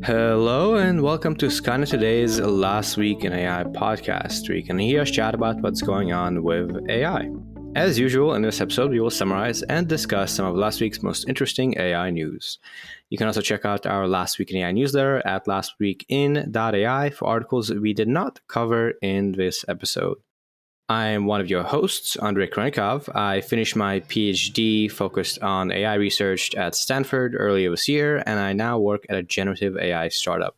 Hello and welcome to Skynet Today's Last Week in AI podcast, where you can hear us chat about what's going on with AI. As usual, in this episode, we will summarize and discuss some of last week's most interesting AI news. You can also check out our Last Week in AI newsletter at lastweekin.ai for articles we did not cover in this episode. I am one of your hosts, Andrei Kronikov. I finished my PhD focused on AI research at Stanford earlier this year, and I now work at a generative AI startup.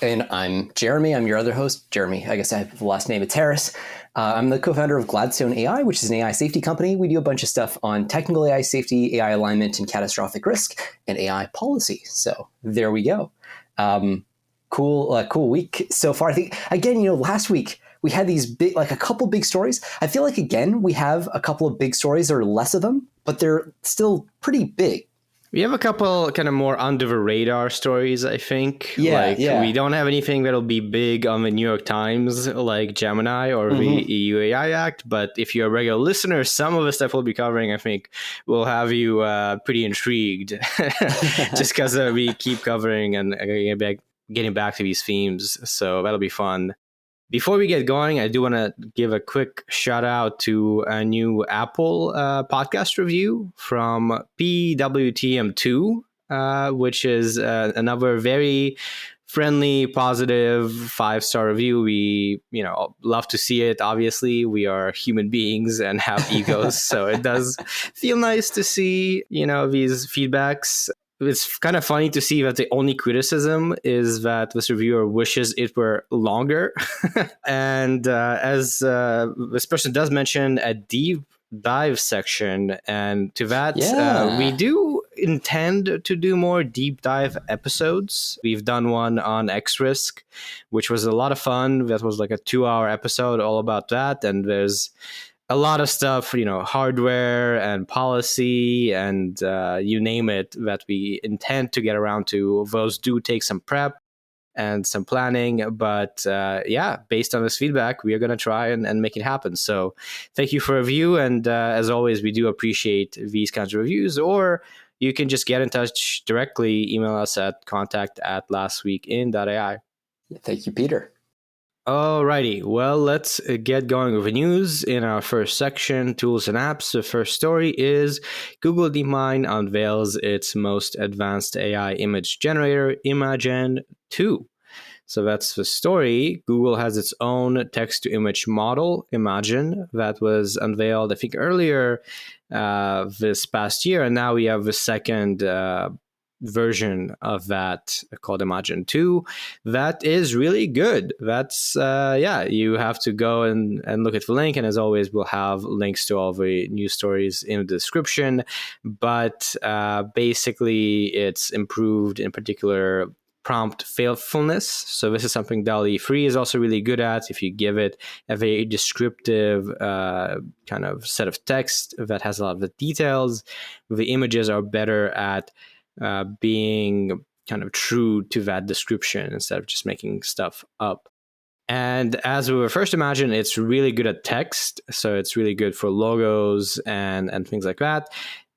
And I'm Jeremy. I'm your other host, Jeremy. I guess I have the last name. It's Harris. I'm the co-founder of Gladstone AI, which is an AI safety company. We do a bunch of stuff on technical AI safety, AI alignment and catastrophic risk, and AI policy. So there we go. Cool week so far. I think, again, last week, we had these a couple big stories. I feel like, again, we have a couple of big stories. There are less of them, but they're still pretty big. We have a couple kind of more under the radar stories, I think. We don't have anything that'll be big on the New York Times, like Gemini or the EU AI Act. But if you're a regular listener, some of the stuff we'll be covering, I think, will have you pretty intrigued, just because we keep covering and getting back to these themes. So that'll be fun. Before we get going, I do want to give a quick shout out to a new Apple podcast review from PWTM2, which is another very friendly, positive 5-star review. We, love to see it. Obviously, we are human beings and have egos, so it does feel nice to see, these feedbacks. It's kind of funny to see that the only criticism is that this reviewer wishes it were longer. And as this person does mention a deep dive section, and to that, we do intend to do more deep dive episodes. We've done one on X-Risk, which was a lot of fun. That was like a 2-hour episode all about that. And there's a lot of stuff, hardware and policy and you name it, that we intend to get around to. Those do take some prep and some planning. But based on this feedback, we are going to try and make it happen. So thank you for a review. And as always, we do appreciate these kinds of reviews. Or you can just get in touch directly. Email us at contact@lastweekin.ai. Thank you, Peter. Alrighty, well, let's get going with the news. In our first section, tools and apps, the first story is Google DeepMind unveils its most advanced AI image generator, Imagen 2. So that's the story. Google has its own text-to-image model, Imagen, that was unveiled, I think, earlier this past year. And now we have the second version of that called Imagen 2 that is really good. That's you have to go and look at the link, and as always we'll have links to all the news stories in the description. But basically it's improved, in particular, prompt faithfulness. So this is something DALL-E 3 is also really good at. If you give it a very descriptive kind of set of text that has a lot of the details, the images are better at being kind of true to that description instead of just making stuff up. And as we were first imagined, it's really good at text. So it's really good for logos and things like that.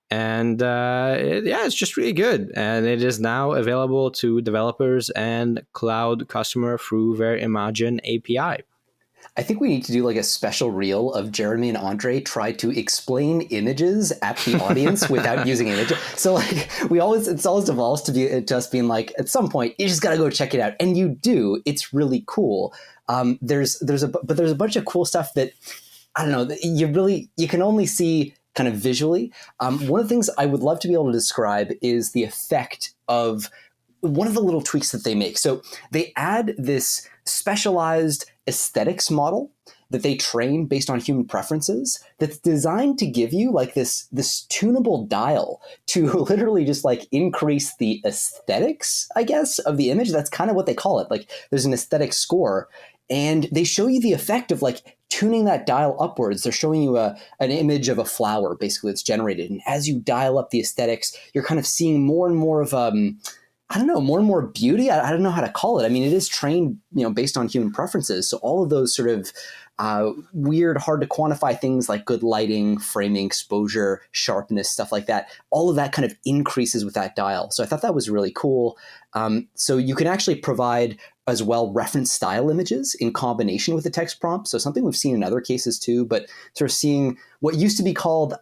And it's just really good. And it is now available to developers and cloud customer through their Imagen API. I think we need to do like a special reel of Jeremy and Andre try to explain images at the audience without using images. So it's always evolves to us being like, at some point, you just got to go check it out. And you do. It's really cool. There's a bunch of cool stuff that, I don't know, you can only see kind of visually. One of the things I would love to be able to describe is the effect of one of the little tweaks that they make. So they add this specialized aesthetics model that they train based on human preferences that's designed to give you like this tunable dial to literally just like increase the aesthetics, I guess, of the image. That's kind of what they call it. Like there's an aesthetic score, and they show you the effect of like tuning that dial upwards. They're showing you an image of a flower basically that's generated. And as you dial up the aesthetics, you're kind of seeing more and more of more and more beauty. I don't know how to call it. I mean, it is trained, based on human preferences. So all of those sort of weird, hard to quantify things like good lighting, framing, exposure, sharpness, stuff like that. All of that kind of increases with that dial. So I thought that was really cool. So you can actually provide as well reference style images in combination with the text prompt. So something we've seen in other cases too, but sort of seeing what used to be called,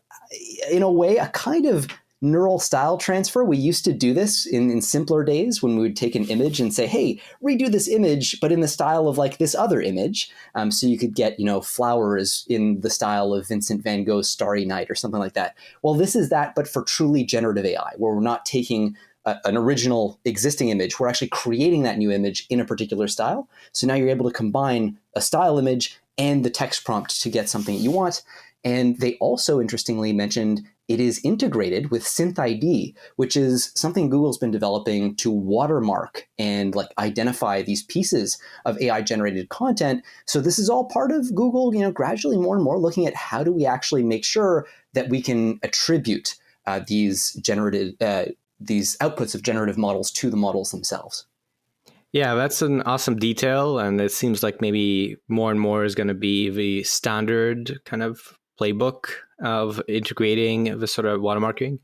in a way, a kind of neural style transfer. We used to do this in simpler days when we would take an image and say, hey, redo this image, but in the style of like this other image. So you could get, flowers in the style of Vincent van Gogh's Starry Night or something like that. Well, this is that, but for truly generative AI, where we're not taking an original existing image. We're actually creating that new image in a particular style. So now you're able to combine a style image and the text prompt to get something you want. And they also interestingly mentioned it is integrated with SynthID, which is something Google's been developing to watermark and like identify these pieces of AI generated content. So this is all part of Google, gradually more and more looking at how do we actually make sure that we can attribute these outputs of generative models to the models themselves. Yeah, that's an awesome detail. And it seems like maybe more and more is going to be the standard kind of playbook of integrating the sort of watermarking.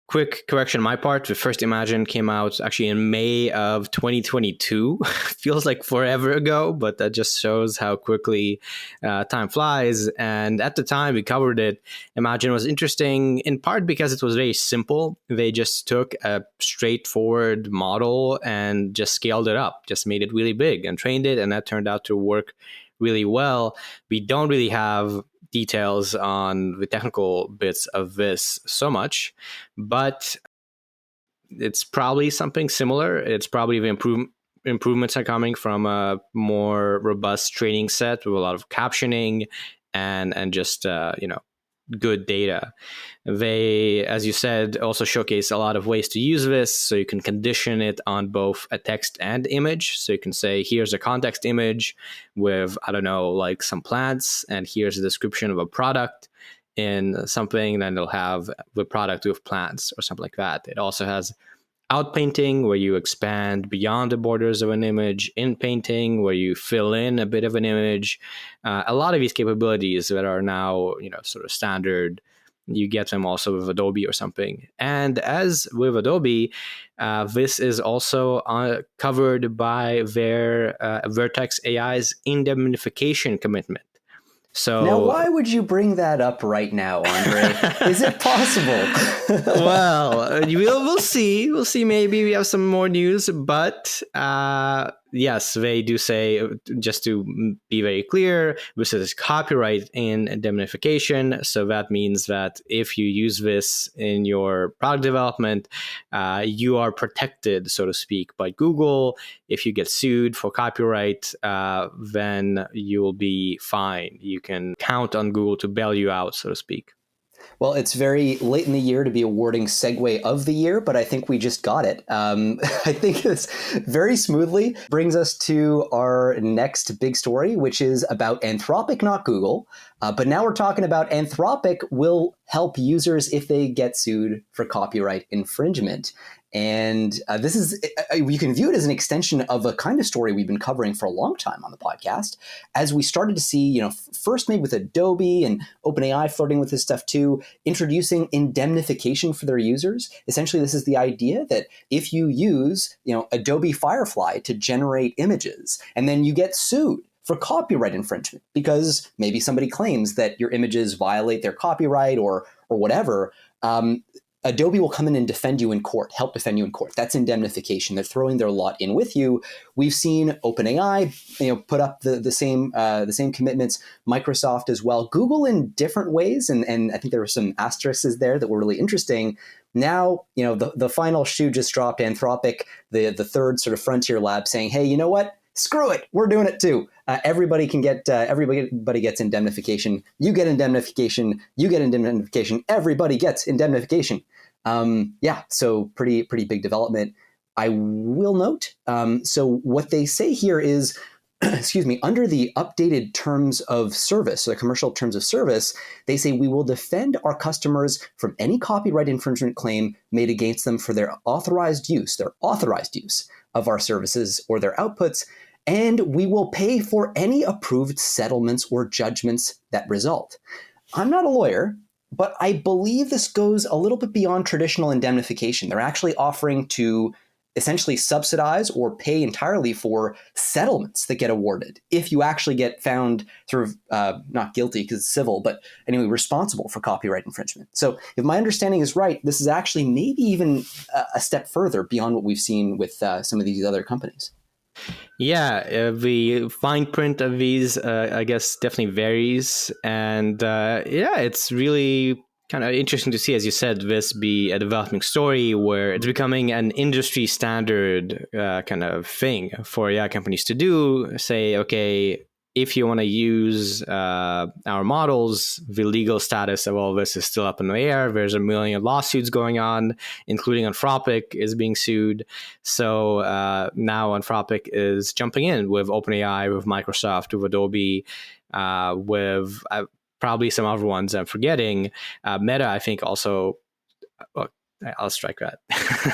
Quick correction on my part. The first Imagen came out actually in May of 2022. Feels like forever ago, but that just shows how quickly time flies. And at the time we covered it, Imagen was interesting in part because it was very simple. They just took a straightforward model and just scaled it up, just made it really big and trained it. And that turned out to work really well. We don't really have details on the technical bits of this so much, but it's probably something similar. It's probably the improvements are coming from a more robust training set with a lot of captioning and just good data. They, as you said, also showcase a lot of ways to use this. So you can condition it on both a text and image. So you can say, here's a context image with, like some plants, and here's a description of a product in something, then it'll have the product with plants or something like that. It also has outpainting, where you expand beyond the borders of an image, in painting, where you fill in a bit of an image. A lot of these capabilities that are now, sort of standard, you get them also with Adobe or something. And as with Adobe, this is also covered by their Vertex AI's indemnification commitment. So now, why would you bring that up right now, Andre? Is it possible? Well, we'll see. We'll see. Maybe we have some more news, but yes, they do say, just to be very clear, this is copyright indemnification. So that means that if you use this in your product development, you are protected, so to speak, by Google. If you get sued for copyright, then you will be fine. You can count on Google to bail you out, so to speak. Well, it's very late in the year to be awarding Segue of the Year, but I think we just got it. I think it's very smoothly brings us to our next big story, which is about Anthropic, not Google. But now we're talking about Anthropic will help users if they get sued for copyright infringement. And this is, you can view it as an extension of a kind of story we've been covering for a long time on the podcast, as we started to see, first maybe with Adobe and OpenAI flirting with this stuff too, introducing indemnification for their users. Essentially, this is the idea that if you use, Adobe Firefly to generate images, and then you get sued for copyright infringement because maybe somebody claims that your images violate their copyright or whatever, Adobe will come in and defend you in court, help defend you in court. That's indemnification. They're throwing their lot in with you. We've seen OpenAI, put up the same commitments. Microsoft as well. Google in different ways, and I think there were some asterisks there that were really interesting. Now, the final shoe just dropped. Anthropic, the third sort of frontier lab, saying, hey, you know what? Screw it. We're doing it too. Everybody gets indemnification. You get indemnification. You get indemnification. Everybody gets indemnification. So pretty big development. I will note. So what they say here is, under the updated terms of service, so the commercial terms of service, they say we will defend our customers from any copyright infringement claim made against them for their authorized use of our services or their outputs. and we will pay for any approved settlements or judgments that result. I'm not a lawyer, but I believe this goes a little bit beyond traditional indemnification. They're actually offering to essentially subsidize or pay entirely for settlements that get awarded if you actually get found sort of not guilty because it's civil, but anyway, responsible for copyright infringement. So if my understanding is right, this is actually maybe even a step further beyond what we've seen with some of these other companies. Yeah, the fine print of these, I guess, definitely varies. And yeah, it's really kind of interesting to see, as you said, this be a developing story where it's becoming an industry standard kind of thing for AI companies to do. Say, okay, if you want to use our models, the legal status of all this is still up in the air. There's a million lawsuits going on, including Anthropic is being sued. So now Anthropic is jumping in with OpenAI, with Microsoft, with Adobe, with probably some other ones I'm forgetting. Meta, I think, also. Well, I'll strike that.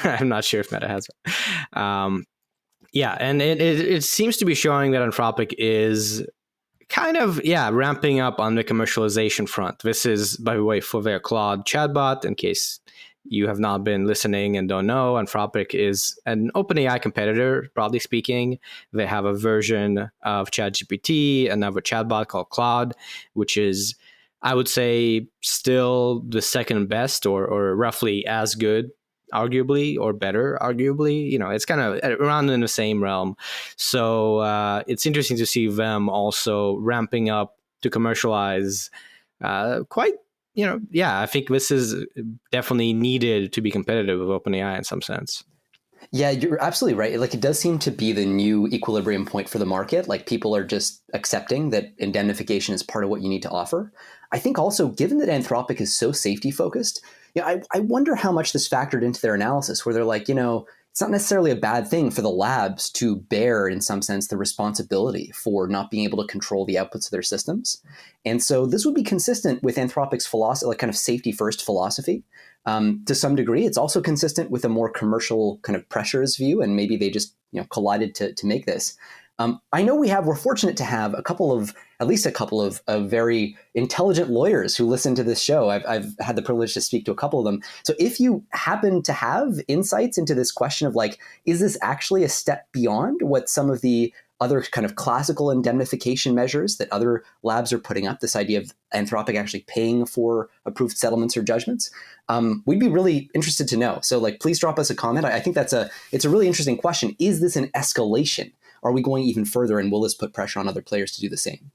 I'm not sure if Meta has it. Yeah, and it seems to be showing that Anthropic is kind of, ramping up on the commercialization front. This is, by the way, for their Claude chatbot, in case you have not been listening and don't know. Anthropic is an OpenAI competitor, broadly speaking. They have a version of ChatGPT, another chatbot called Claude, which is, I would say, still the second best or roughly as good, arguably, or better, arguably. It's kind of around in the same realm. So it's interesting to see them also ramping up to commercialize quite, I think this is definitely needed to be competitive with OpenAI in some sense. Yeah, you're absolutely right. Like, it does seem to be the new equilibrium point for the market. Like, people are just accepting that indemnification is part of what you need to offer. I think also, given that Anthropic is so safety focused, I wonder how much this factored into their analysis, where they're like, it's not necessarily a bad thing for the labs to bear, in some sense, the responsibility for not being able to control the outputs of their systems. And so this would be consistent with Anthropic's philosophy, like kind of safety first philosophy. To some degree, it's also consistent with a more commercial kind of pressures view, and maybe they just collided to make this. I know we're fortunate to have at least a couple of very intelligent lawyers who listen to this show. I've had the privilege to speak to a couple of them. So if you happen to have insights into this question of like, is this actually a step beyond what some of the other kind of classical indemnification measures that other labs are putting up, this idea of Anthropic actually paying for approved settlements or judgments, we'd be really interested to know. So like, please drop us a comment. I think it's a really interesting question. Is this an escalation? Are we going even further, and will this put pressure on other players to do the same?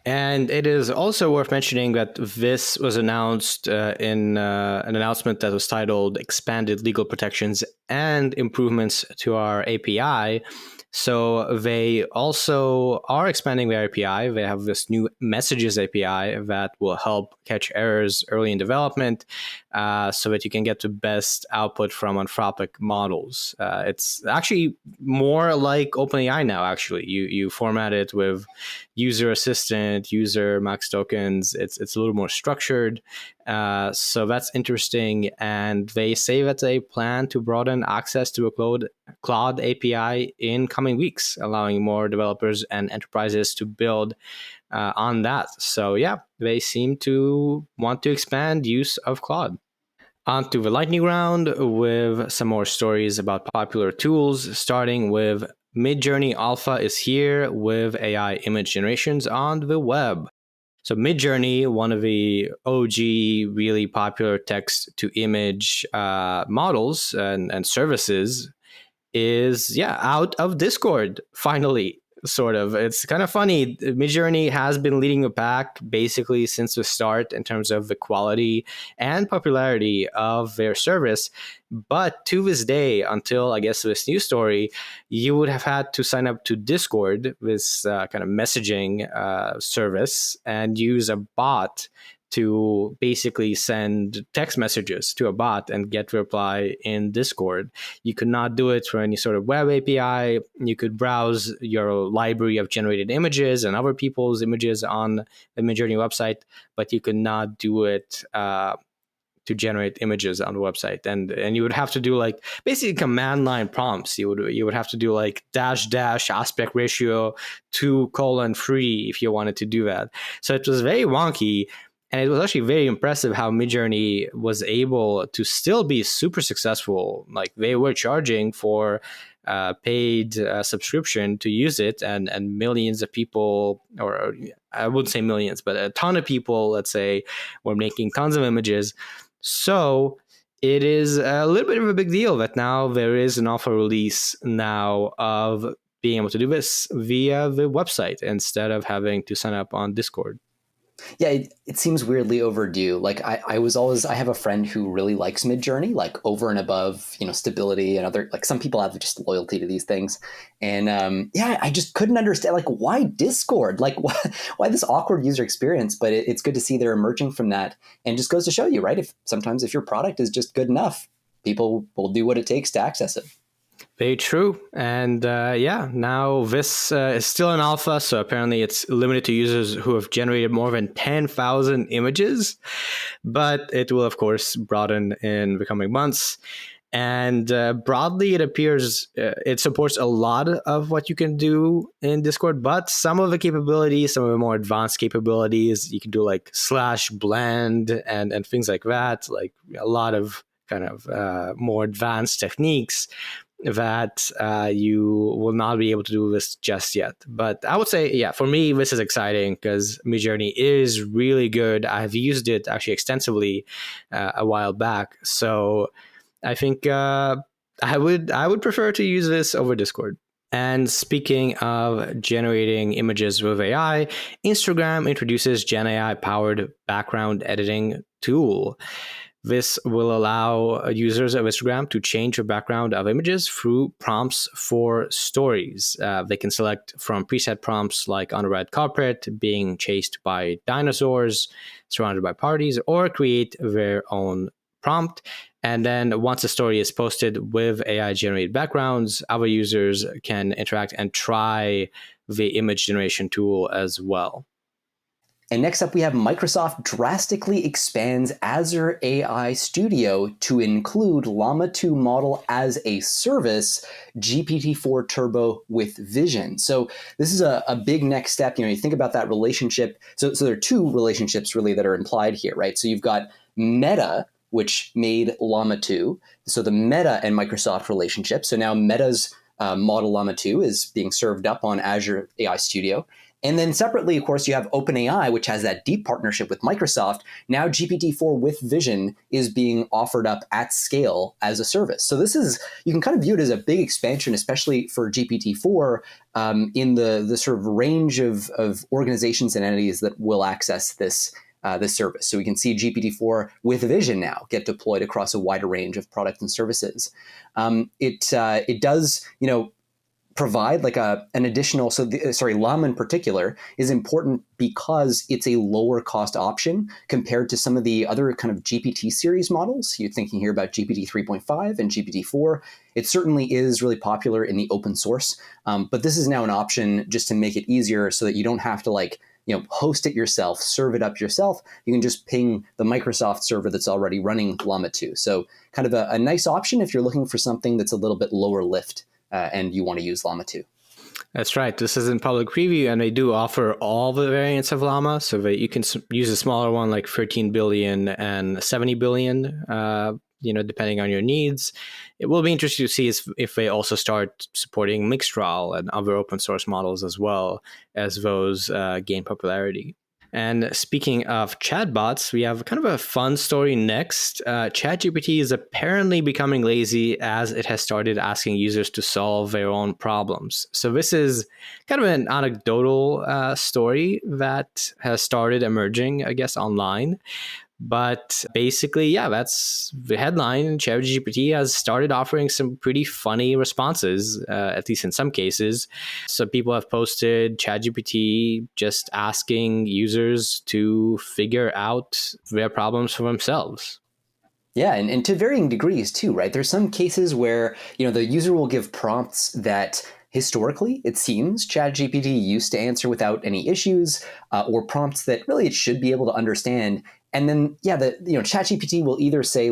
And it is also worth mentioning that this was announced in an announcement that was titled Expanded Legal Protections and Improvements to Our API. So they also are expanding their API. They have this new Messages API that will help catch errors early in development so that you can get the best output from Anthropic models. It's actually more like OpenAI now, actually. You format it with user assistant, user max tokens. It's a little more structured. So that's interesting. And they say that they plan to broaden access to a Claude API in coming weeks, allowing more developers and enterprises to build on that. So yeah, they seem to want to expand use of Claude. On to the lightning round with some more stories about popular tools, starting with Midjourney Alpha is here with AI image generations on the web. So Midjourney, one of the OG really popular text to image models and services, is out of Discord finally. Sort of. It's kind of funny. Midjourney has been leading the pack basically since the start in terms of the quality and popularity of their service. But to this day, until I guess this news story, you would have had to sign up to Discord, this kind of messaging service, and use a bot to basically send text messages to a bot and get reply in Discord. You could not do it through any sort of web API. You could browse your library of generated images and other people's images on the Midjourney website, but you could not do it to generate images on the website, and you would have to do like basically command line prompts. You would have to do like dash aspect ratio 2:3 if you wanted to do that. So it was very wonky. And it was actually very impressive how Midjourney was able to still be super successful. Like they were charging for paid subscription to use it, and millions of people, or I wouldn't say millions, but a ton of people, let's say, were making tons of images. So it is a little bit of a big deal that now there is an alpha release now of being able to do this via the website instead of having to sign up on Discord. Yeah, it seems weirdly overdue. Like I have a friend who really likes Midjourney, like over and above, stability and other, like some people have just loyalty to these things. And I just couldn't understand, like, why Discord? Like, why this awkward user experience? But it's good to see they're emerging from that, and just goes to show you, right? If your product is just good enough, people will do what it takes to access it. Very true. And now this is still in alpha, so apparently it's limited to users who have generated more than 10,000 images, but it will, of course, broaden in the coming months. And broadly, it appears it supports a lot of what you can do in Discord, but some of the capabilities, some of the more advanced capabilities, you can do like /blend and things like that, like a lot of kind of more advanced techniques that you will not be able to do this just yet. But I would say, yeah, for me, this is exciting because Midjourney is really good. I've used it actually extensively a while back. So I think I would prefer to use this over Discord. And speaking of generating images with AI, Instagram introduces Gen AI powered background editing tool. This will allow users of Instagram to change the background of images through prompts for stories. They can select from preset prompts like on a red carpet, being chased by dinosaurs, surrounded by parties, or create their own prompt. And then once a story is posted with AI-generated backgrounds, our users can interact and try the image generation tool as well. And next up, we have Microsoft drastically expands Azure AI Studio to include Llama 2 model as a service, GPT-4 Turbo with Vision. So this is a big next step. You think about that relationship. So there are two relationships really that are implied here, right? So you've got Meta, which made Llama 2. So the Meta and Microsoft relationship. So now Meta's model Llama 2 is being served up on Azure AI Studio. And then separately, of course, you have OpenAI, which has that deep partnership with Microsoft. Now GPT-4 with Vision is being offered up at scale as a service. So this is, you can kind of view it as a big expansion, especially for GPT-4 in the sort of range of organizations and entities that will access this service. So we can see GPT-4 with Vision now get deployed across a wider range of products and services. It does, provide like an additional, Llama in particular is important because it's a lower cost option compared to some of the other kind of GPT series models. You're thinking here about GPT 3.5 and GPT-4. It certainly is really popular in the open source, but this is now an option just to make it easier so that you don't have to host it yourself, serve it up yourself. You can just ping the Microsoft server that's already running Llama 2. So kind of a nice option if you're looking for something that's a little bit lower lift. And you want to use Llama 2. That's right. This is in public preview, and they do offer all the variants of Llama, so that you can use a smaller one like 13 billion and 70 billion, depending on your needs. It will be interesting to see if they also start supporting Mixtral and other open source models as well as those gain popularity. And speaking of chatbots, we have kind of a fun story next. ChatGPT is apparently becoming lazy as it has started asking users to solve their own problems. So this is kind of an anecdotal story that has started emerging, I guess, online. But basically, yeah, that's the headline. ChatGPT has started offering some pretty funny responses, at least in some cases. So people have posted ChatGPT just asking users to figure out their problems for themselves. Yeah, and to varying degrees too, right? There's some cases where, the user will give prompts that historically, it seems, ChatGPT used to answer without any issues, or prompts that really it should be able to understand. And then, ChatGPT will either say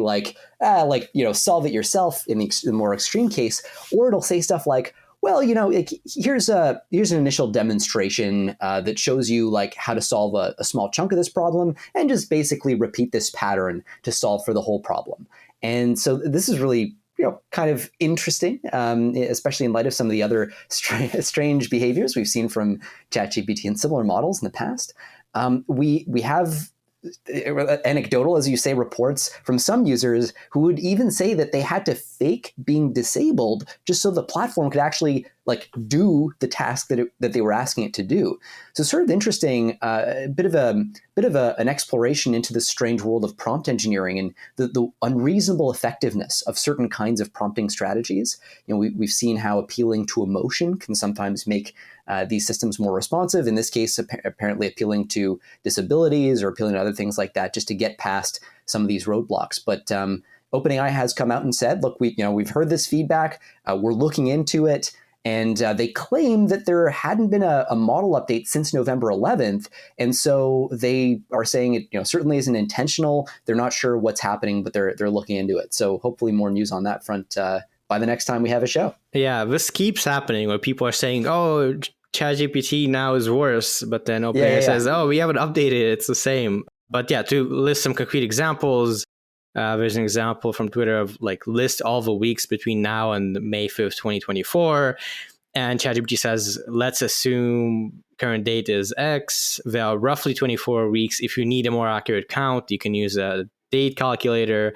solve it yourself in the more extreme case, or it'll say stuff like, well, here's an initial demonstration that shows you like how to solve a small chunk of this problem, and just basically repeat this pattern to solve for the whole problem. And so this is really kind of interesting, especially in light of some of the other strange behaviors we've seen from ChatGPT and similar models in the past. We have anecdotal, as you say, reports from some users who would even say that they had to fake being disabled just so the platform could actually like do the task that they were asking it to do. So sort of interesting, a bit of an exploration into the strange world of prompt engineering and the unreasonable effectiveness of certain kinds of prompting strategies. We've seen how appealing to emotion can sometimes make these systems more responsive. In this case, apparently appealing to disabilities or appealing to other things like that, just to get past some of these roadblocks. But OpenAI has come out and said, look, we've heard this feedback. We're looking into it. And they claim that there hadn't been a model update since November 11th. And so they are saying it certainly isn't intentional. They're not sure what's happening, but they're looking into it. So hopefully more news on that front by the next time we have a show. Yeah, this keeps happening where people are saying, oh, ChatGPT now is worse. But then OpenAI says, oh, we haven't updated it. It's the same. But yeah, to list some concrete examples, there's an example from Twitter of like list all the weeks between now and May 5th, 2024. And ChatGPT says, let's assume current date is X. There are roughly 24 weeks. If you need a more accurate count, you can use a date calculator.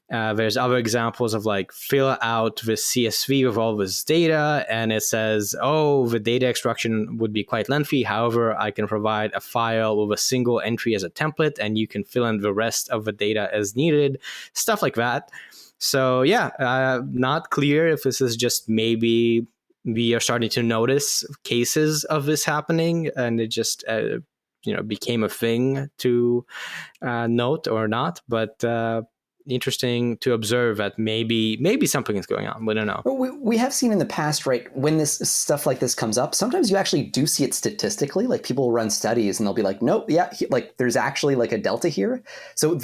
There's other examples of like fill out the CSV with all this data, and it says, oh, the data extraction would be quite lengthy. However, I can provide a file with a single entry as a template, and you can fill in the rest of the data as needed, stuff like that. So yeah, not clear if this is just maybe we are starting to notice cases of this happening, and it just became a thing to note or not, but interesting to observe that maybe something is going on. We don't know. We have seen in the past, right, when this stuff like this comes up, sometimes you actually do see it statistically. Like people run studies and they'll be like, nope, like there's actually like a delta here. So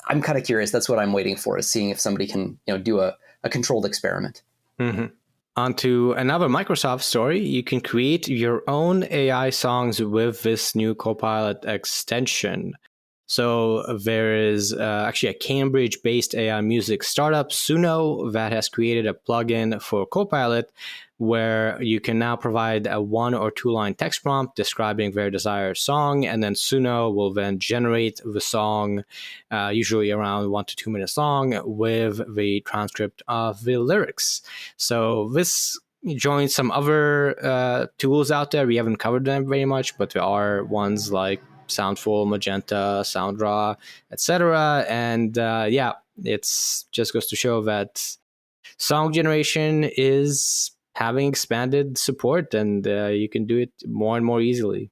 I'm kind of curious. That's what I'm waiting for, is seeing if somebody can do a controlled experiment. Mm-hmm. On to another Microsoft story. You can create your own AI songs with this new Copilot extension. So there is actually a Cambridge-based AI music startup, Suno, that has created a plugin for Copilot where you can now provide a 1 or 2 line text prompt describing their desired song, and then Suno will then generate the song, usually around 1 to 2 minutes long, with the transcript of the lyrics. So this joins some other tools out there. We haven't covered them very much, but there are ones like Soundful, Magenta, SoundRaw, etc. And it's just goes to show that song generation is having expanded support, and you can do it more and more easily.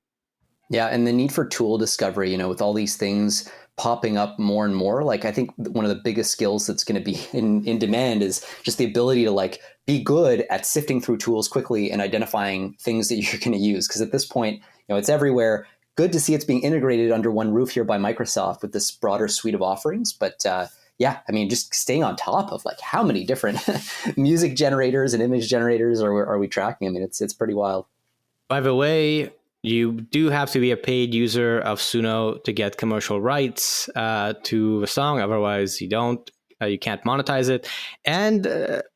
Yeah, and the need for tool discovery, with all these things popping up more and more, like I think one of the biggest skills that's going to be in demand is just the ability to like be good at sifting through tools quickly and identifying things that you're going to use. Because at this point, it's everywhere. Good to see it's being integrated under one roof here by Microsoft with this broader suite of offerings. But just staying on top of like how many different music generators and image generators are we tracking? I mean, it's pretty wild. By the way, you do have to be a paid user of Suno to get commercial rights to the song. Otherwise, you don't. You can't monetize it. And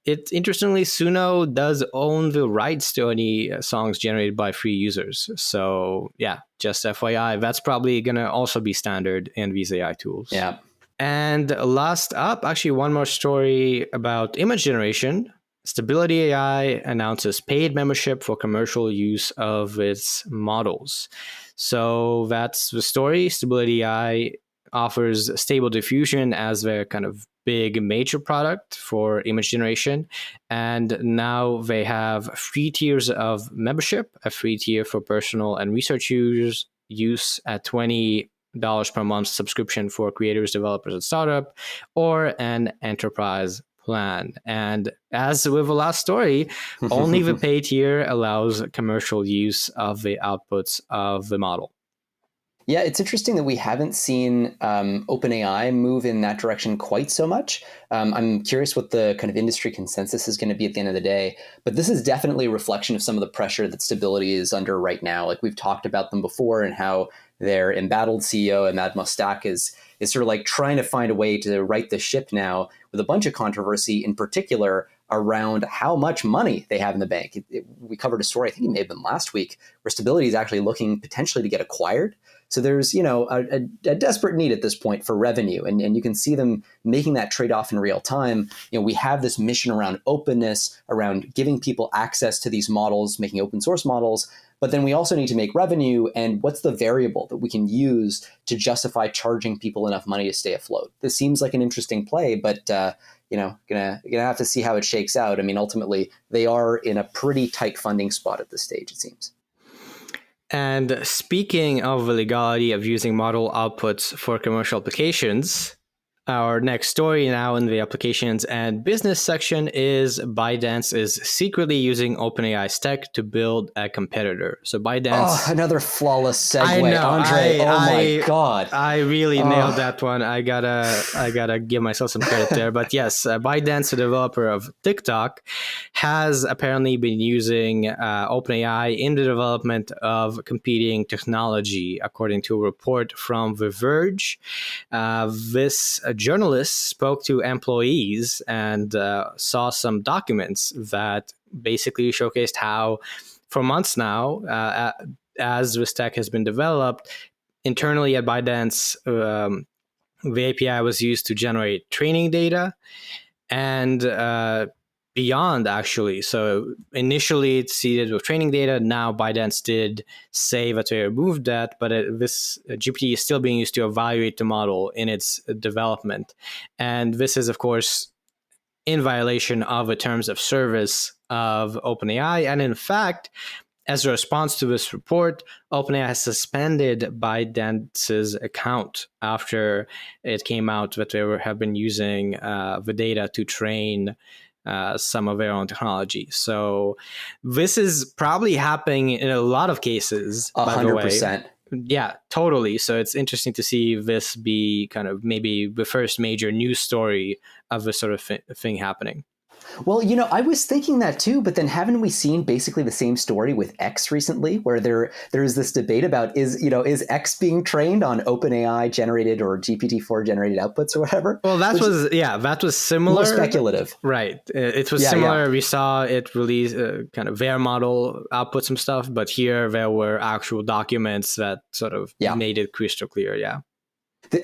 interestingly, Suno does own the rights to any songs generated by free users. So yeah, just FYI, that's probably going to also be standard in these AI tools. Yeah. And last up, actually one more story about image generation. Stability AI announces paid membership for commercial use of its models. So that's the story. Stability AI offers Stable Diffusion as their kind of big major product for image generation. And now they have 3 tiers of membership, a free tier for personal and research users, use at $20 per month subscription for creators, developers, and startup, or an enterprise plan. And as with the last story, only the paid tier allows commercial use of the outputs of the model. Yeah, it's interesting that we haven't seen OpenAI move in that direction quite so much. I'm curious what the kind of industry consensus is going to be at the end of the day. But this is definitely a reflection of some of the pressure that Stability is under right now. Like we've talked about them before, and how their embattled CEO, Ahmad Mostak, is sort of like trying to find a way to right the ship now, with a bunch of controversy, in particular around how much money they have in the bank. We covered a story, I think it may have been last week, where Stability is actually looking potentially to get acquired. So there's, a desperate need at this point for revenue, and you can see them making that trade-off in real time. We have this mission around openness, around giving people access to these models, making open source models, but then we also need to make revenue. And what's the variable that we can use to justify charging people enough money to stay afloat? This seems like an interesting play, but gonna have to see how it shakes out. I mean, ultimately, they are in a pretty tight funding spot at this stage, it seems. And speaking of the legality of using model outputs for commercial applications, our next story now in the applications and business section is ByteDance is secretly using OpenAI's tech to build a competitor. So ByteDance... Oh, another flawless segue, I know, Andre. My God. I really nailed that one. I gotta give myself some credit there. But yes, ByteDance, the developer of TikTok, has apparently been using OpenAI in the development of competing technology, according to a report from The Verge. This journalist spoke to employees and saw some documents that basically showcased how, for months now, as this tech has been developed internally at ByteDance, the API was used to generate training data and beyond, actually. So initially it's seeded with training data. Now ByteDance did say that they removed that, but this GPT is still being used to evaluate the model in its development. And this is, of course, in violation of the terms of service of OpenAI. And in fact, as a response to this report, OpenAI has suspended ByteDance's account after it came out that they have been using the data to train some of their own technology. So this is probably happening in a lot of cases, by the way. 100%. Yeah, totally. So it's interesting to see this be kind of maybe the first major news story of this sort of thing happening. Well, I was thinking that too, but then haven't we seen basically the same story with X recently, where there is this debate about is X being trained on OpenAI generated or GPT-4 generated outputs or whatever? Well, that was similar. More speculative. Right. It was similar. Yeah. We saw it release kind of their model output some stuff, but here there were actual documents that sort of made it crystal clear. Yeah.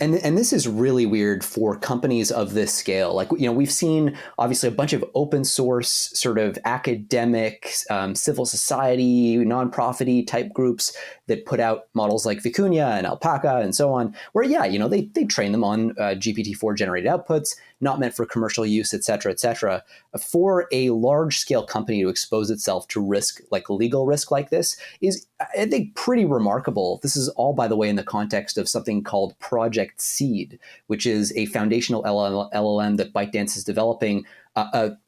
And this is really weird for companies of this scale. Like, we've seen obviously a bunch of open source sort of academic, civil society, nonprofit-y type groups that put out models like Vicuña and Alpaca and so on, where, they train them on GPT-4 generated outputs, not meant for commercial use, et cetera, et cetera. For a large scale company to expose itself to risk, like legal risk like this, is, I think, pretty remarkable. This is all, by the way, in the context of something called Project Seed, which is a foundational LLM that ByteDance is developing,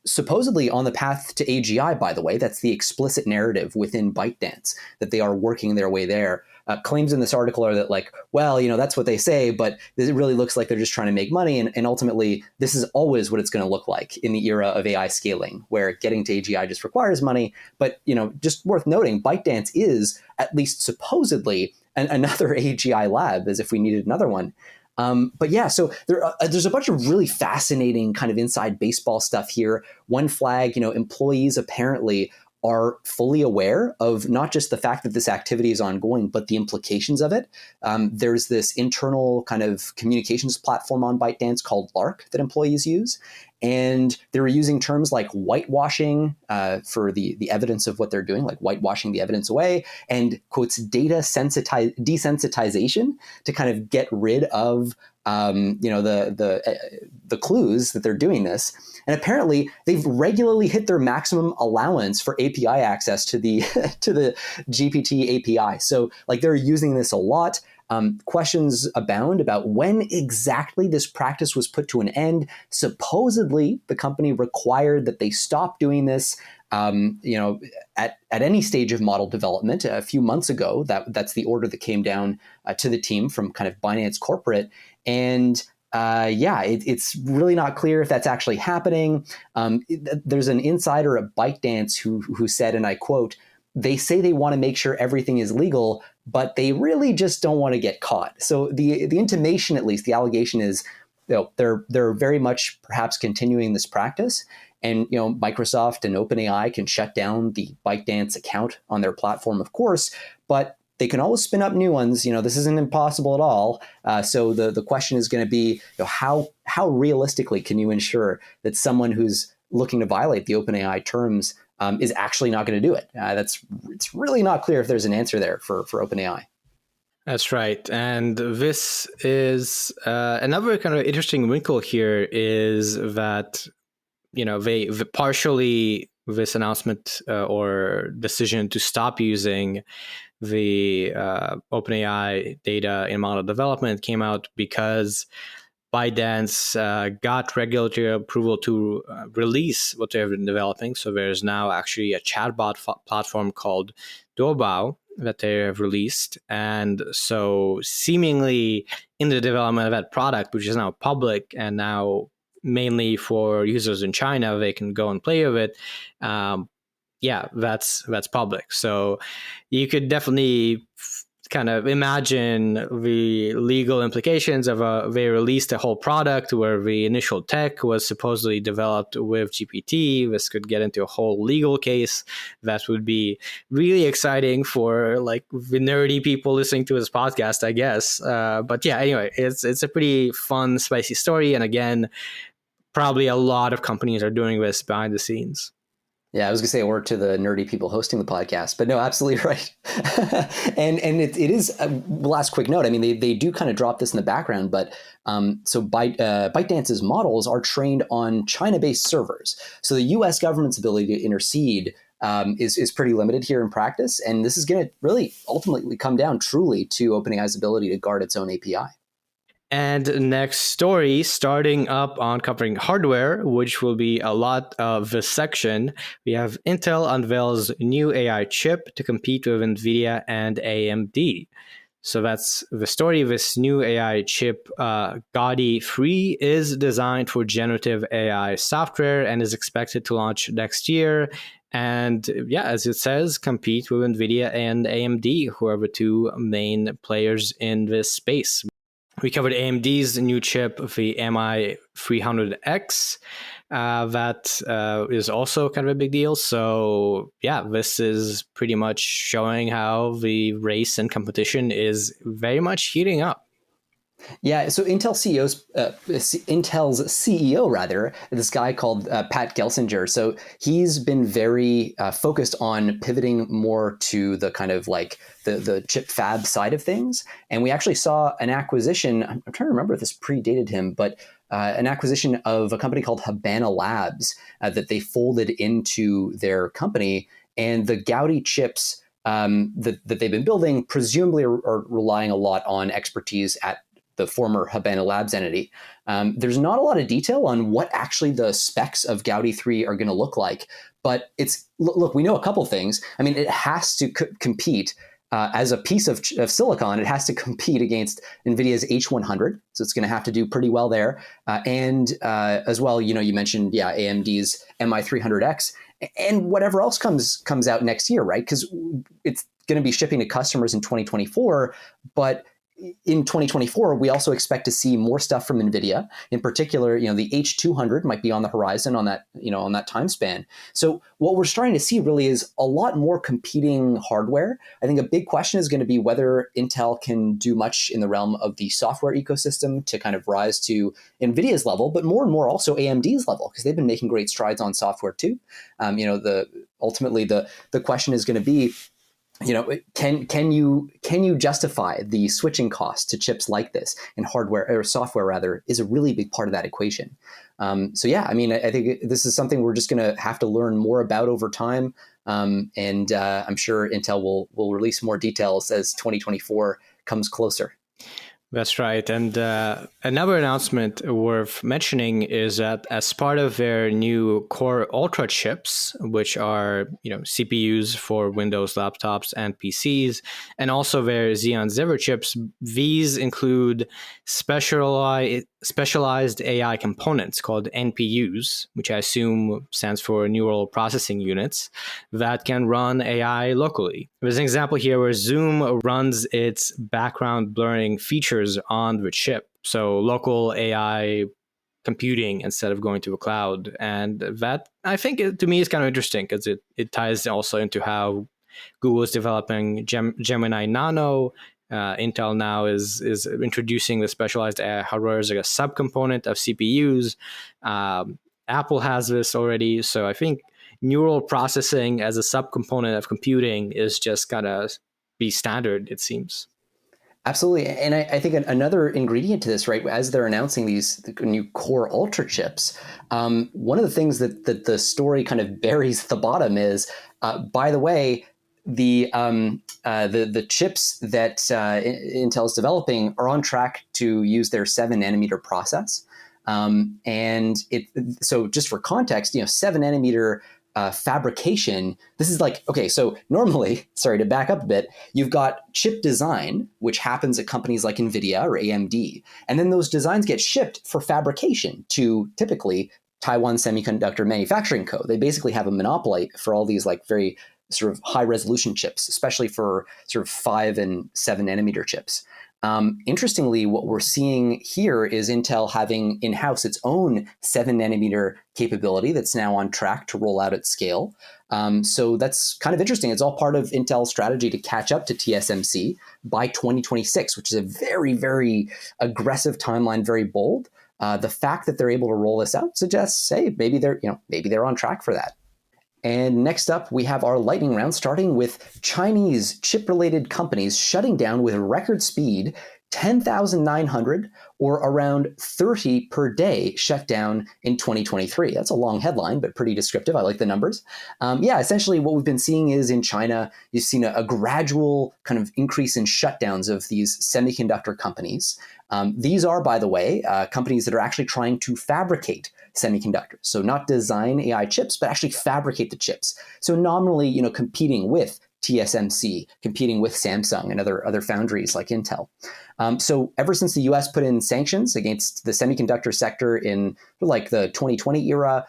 supposedly on the path to AGI, by the way. That's the explicit narrative within ByteDance, that they are working their way there. Claims in this article are that, like, well, that's what they say, but it really looks like they're just trying to make money. And ultimately, this is always what it's going to look like in the era of AI scaling, where getting to AGI just requires money. But, just worth noting, ByteDance is, at least supposedly, another AGI lab, as if we needed another one. But yeah, so there's a bunch of really fascinating kind of inside baseball stuff here. One flag, employees apparently are fully aware of not just the fact that this activity is ongoing, but the implications of it. There's this internal kind of communications platform on ByteDance called Lark that employees use. And they were using terms like whitewashing for the evidence of what they're doing, like whitewashing the evidence away, and quotes data desensitization to kind of get rid of the clues that they're doing this. And apparently, they've regularly hit their maximum allowance for API access to the to the GPT API. So, like, they're using this a lot. questions abound about when exactly this practice was put to an end. Supposedly, the company required that they stop doing this. At any stage of model development. A few months ago, that's the order that came down to the team from kind of Binance corporate, and it's really not clear if that's actually happening. There's an insider at ByteDance who said, and I quote, "They say they want to make sure everything is legal, but they really just don't want to get caught." So the intimation, at least the allegation, is they're very much perhaps continuing this practice. And Microsoft and OpenAI can shut down the ByteDance account on their platform, of course, but they can always spin up new ones. This isn't impossible at all. So the question is going to be, how realistically can you ensure that someone who's looking to violate the OpenAI terms is actually not going to do it? It's really not clear if there's an answer there for OpenAI. That's right. And this is another kind of interesting wrinkle here is that they partially this announcement or decision to stop using the OpenAI data in model development came out because ByteDance got regulatory approval to release what they've been developing. So there's now actually a chatbot platform called Doubao that they have released. And so seemingly in the development of that product, which is now public and now mainly for users in China, they can go and play with it. That's public. So you could definitely kind of imagine the legal implications of they released a whole product where the initial tech was supposedly developed with GPT. This could get into a whole legal case that would be really exciting for like the nerdy people listening to this podcast, I guess. But yeah, anyway, it's a pretty fun, spicy story. And again, probably a lot of companies are doing this behind the scenes. Yeah, I was gonna say, or to the nerdy people hosting the podcast, but no, absolutely right. and it is last quick note. I mean, they do kind of drop this in the background, but so ByteDance's models are trained on China-based servers. So the U.S. government's ability to intercede is pretty limited here in practice, and this is going to really ultimately come down truly to OpenAI's ability to guard its own API. And next story, starting up on covering hardware, which will be a lot of this section, we have Intel unveils new AI chip to compete with NVIDIA and AMD. So that's the story. This new AI chip, Gaudi 3, is designed for generative AI software and is expected to launch next year. And yeah, as it says, compete with NVIDIA and AMD, who are the two main players in this space. We covered AMD's new chip, the MI300X. That is also kind of a big deal. So yeah, this is pretty much showing how the race and competition is very much heating up. Yeah, so Intel's CEO, rather, this guy called Pat Gelsinger. So he's been very focused on pivoting more to the kind of like the chip fab side of things. And we actually saw an acquisition. I'm trying to remember if this predated him, but an acquisition of a company called Habana Labs that they folded into their company. And the Gaudi chips that they've been building presumably are relying a lot on expertise at the former Habana Labs entity. There's not a lot of detail on what actually the specs of Gaudi 3 are going to look like, but look, we know a couple things. I mean, it has to compete as a piece of silicon. It has to compete against NVIDIA's H100, so it's going to have to do pretty well there. And as well, you mentioned, AMD's MI300X, and whatever else comes out next year, right? Because it's going to be shipping to customers in 2024, but in 2024, we also expect to see more stuff from NVIDIA. In particular, the H200 might be on the horizon on that, on that time span. So what we're starting to see really is a lot more competing hardware. I think a big question is going to be whether Intel can do much in the realm of the software ecosystem to kind of rise to NVIDIA's level, but more and more also AMD's level, because they've been making great strides on software too. Ultimately the question is going to be, can you justify the switching costs to chips like this? And hardware or software rather is a really big part of that equation. I think this is something we're just going to have to learn more about over time. And I'm sure Intel will release more details as 2024 comes closer. That's right. And another announcement worth mentioning is that as part of their new Core Ultra chips, which are CPUs for Windows laptops and PCs, and also their Xeon Zero chips, these include specialized AI components called NPUs, which I assume stands for Neural Processing Units, that can run AI locally. There's an example here where Zoom runs its background blurring features on the chip. So local AI computing instead of going to a cloud. And that, I think, to me, is kind of interesting because it ties also into how Google is developing Gemini Nano. Intel now is introducing the specialized AI hardware as like a subcomponent of CPUs. Apple has this already. So I think neural processing as a subcomponent of computing is just gonna be standard, it seems. Absolutely. And I think another ingredient to this, right, as they're announcing these new Core Ultra chips, one of the things that the story kind of buries at the bottom is, by the way, the chips that Intel is developing are on track to use their 7 nanometer process. So just for context, 7 nanometer fabrication, this is like, okay, so normally, sorry to back up a bit, you've got chip design, which happens at companies like NVIDIA or AMD, and then those designs get shipped for fabrication to typically Taiwan Semiconductor Manufacturing Co. They basically have a monopoly for all these like very sort of high resolution chips, especially for sort of 5 and 7 nanometer chips. Interestingly, what we're seeing here is Intel having in-house its own 7 nanometer capability that's now on track to roll out at scale. So that's kind of interesting. It's all part of Intel's strategy to catch up to TSMC by 2026, which is a very, very aggressive timeline, very bold. The fact that they're able to roll this out suggests, hey, maybe they're on track for that. And next up, we have our lightning round, starting with Chinese chip-related companies shutting down with record speed, 10,900 or around 30 per day shut down in 2023. That's a long headline, but pretty descriptive. I like the numbers. Essentially what we've been seeing is in China, you've seen a gradual kind of increase in shutdowns of these semiconductor companies. These are, by the way, companies that are actually trying to fabricate semiconductors. So not design AI chips, but actually fabricate the chips. So nominally, competing with TSMC, competing with Samsung and other foundries like Intel. So ever since the US put in sanctions against the semiconductor sector in like the 2020 era,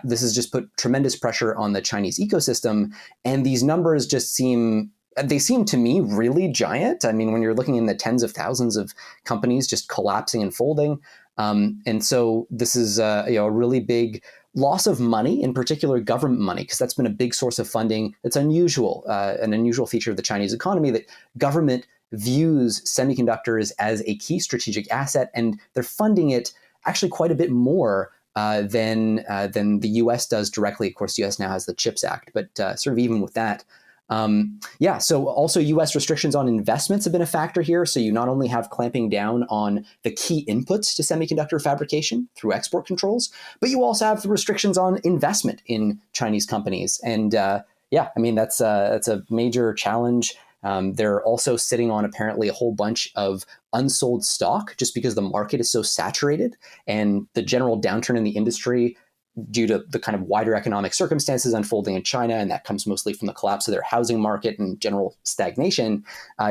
this has just put tremendous pressure on the Chinese ecosystem. And these numbers just seem to me really giant. I mean, when you're looking in the tens of thousands of companies just collapsing and folding. And so this is a really big loss of money, in particular government money, because that's been a big source of funding. It's unusual, an unusual feature of the Chinese economy that government views semiconductors as a key strategic asset, and they're funding it actually quite a bit more than the U.S. does directly. Of course, the U.S. now has the CHIPS Act, but sort of even with that. So also U.S. restrictions on investments have been a factor here. So you not only have clamping down on the key inputs to semiconductor fabrication through export controls, but you also have the restrictions on investment in Chinese companies. And that's a major challenge. They're also sitting on apparently a whole bunch of unsold stock just because the market is so saturated, and the general downturn in the industry due to the kind of wider economic circumstances unfolding in China, and that comes mostly from the collapse of their housing market and general stagnation,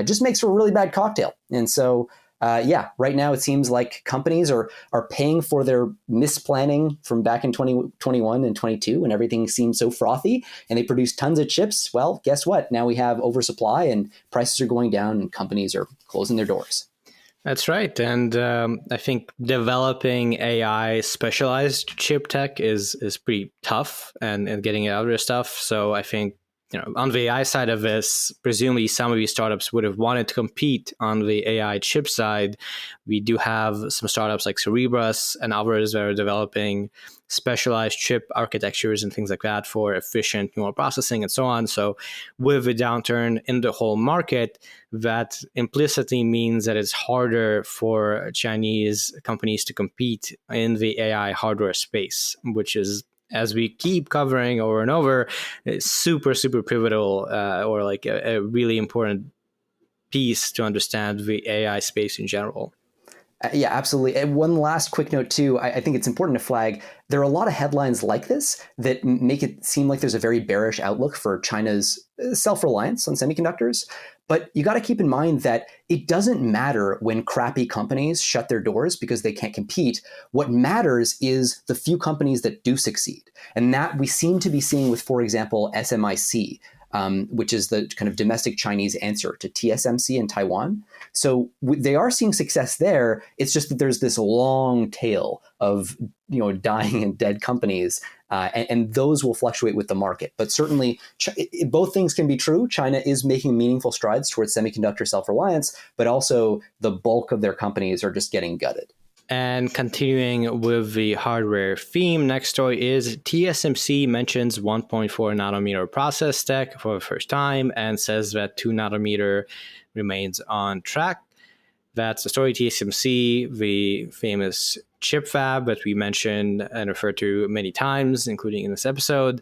just makes for a really bad cocktail. And so, right now it seems like companies are paying for their misplanning from back in 2021 and 22 when everything seemed so frothy and they produced tons of chips. Well, guess what? Now we have oversupply and prices are going down and companies are closing their doors. That's right. And I think developing AI specialized chip tech is pretty tough and getting it out of their stuff. So I think, on the AI side of this, presumably some of these startups would have wanted to compete on the AI chip side. We do have some startups like Cerebras and others that are developing specialized chip architectures and things like that for efficient neural processing and so on. So with the downturn in the whole market, that implicitly means that it's harder for Chinese companies to compete in the AI hardware space, which is, as we keep covering over and over, super, super pivotal or like a really important expertise to understand the AI space in general. Yeah, absolutely. And one last quick note, too. I think it's important to flag there are a lot of headlines like this that make it seem like there's a very bearish outlook for China's self-reliance on semiconductors. But you got to keep in mind that it doesn't matter when crappy companies shut their doors because they can't compete. What matters is the few companies that do succeed. And that we seem to be seeing with, for example, SMIC. Which is the kind of domestic Chinese answer to TSMC in Taiwan. So they are seeing success there. It's just that there's this long tail of dying and dead companies, and those will fluctuate with the market. But certainly, both things can be true. China is making meaningful strides towards semiconductor self-reliance, but also the bulk of their companies are just getting gutted. And continuing with the hardware theme, next story is TSMC mentions 1.4 nanometer process tech for the first time and says that 2 nanometer remains on track. That's the story. TSMC, the famous chip fab that we mentioned and referred to many times, including in this episode,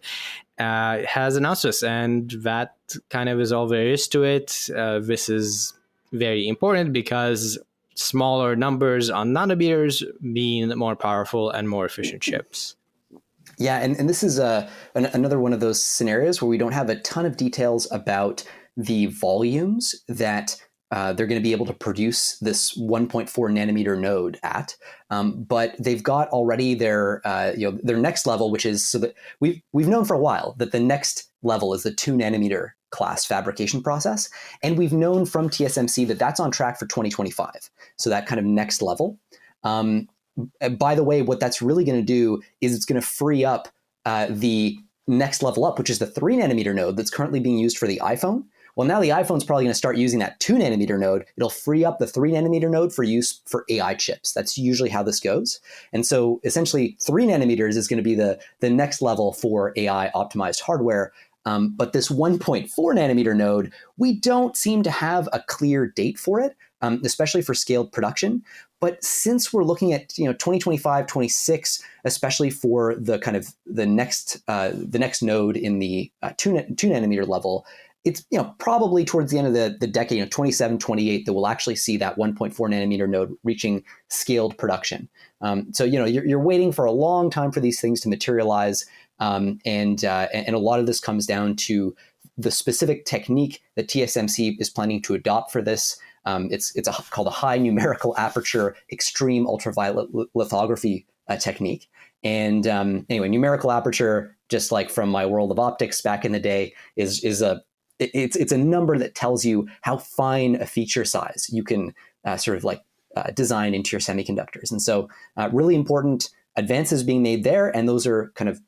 has announced this, and that kind of is all there is to it. This is very important because smaller numbers on nanometers mean more powerful and more efficient chips. Yeah, and this is another one of those scenarios where we don't have a ton of details about the volumes that they're going to be able to produce this 1.4 nanometer node at, but they've got already their next level, which is so that we've known for a while that the next level is the 2 nanometer class fabrication process, and we've known from TSMC that that's on track for 2025. So that kind of next level. By the way, what that's really going to do is it's going to free up the next level up, which is the 3 nanometer node that's currently being used for the iPhone. Well, now the iPhone's probably going to start using that 2 nanometer node. It'll free up the 3 nanometer node for use for AI chips. That's usually how this goes. And so essentially 3 nanometers is going to be the next level for AI optimized hardware. But this 1.4 nanometer node, we don't seem to have a clear date for it, especially for scaled production. But since we're looking at 2025, 26, especially for the kind of the next node in the 2 nanometer level, it's probably towards the end of the decade, 27, 28, that we'll actually see that 1.4 nanometer node reaching scaled production. So you're waiting for a long time for these things to materialize. And a lot of this comes down to the specific technique that TSMC is planning to adopt for this. It's called a high numerical aperture extreme ultraviolet lithography technique. And anyway, numerical aperture, just like from my world of optics back in the day, is a number that tells you how fine a feature size you can design into your semiconductors. And so really important advances being made there, and those are kind of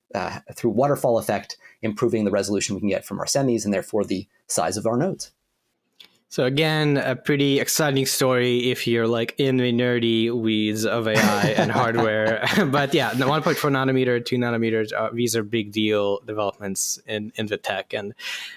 through waterfall effect improving the resolution we can get from our semis and therefore the size of our nodes. So again, a pretty exciting story if you're like in the nerdy weeds of AI and hardware. But yeah, the 1.4 nanometer, 2 nanometers, these are big deal developments in the tech. And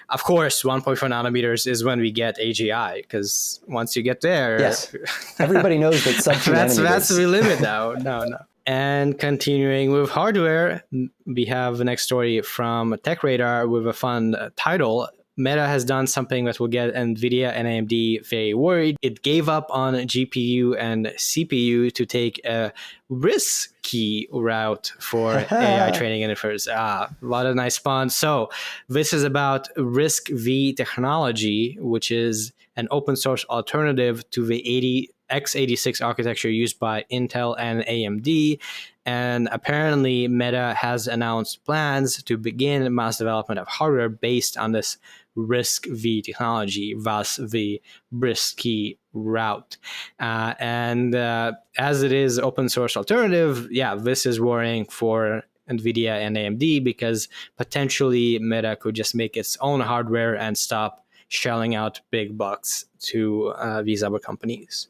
of course, 1.4 nanometers is when we get AGI, because once you get there... Yes, everybody knows that sub 2 nanometers. That's the limit now. No. And continuing with hardware, we have the next story from TechRadar with a fun title. Meta has done something that will get NVIDIA and AMD very worried. It gave up on GPU and CPU to take a risky route for AI training inference. What a nice pun. So this is about RISC-V technology, which is an open source alternative to the x86 architecture used by Intel and AMD. And apparently Meta has announced plans to begin mass development of hardware based on this RISC-V technology, thus the risky route. And as it is open source alternative, this is worrying for NVIDIA and AMD because potentially Meta could just make its own hardware and stop shelling out big bucks to these other companies.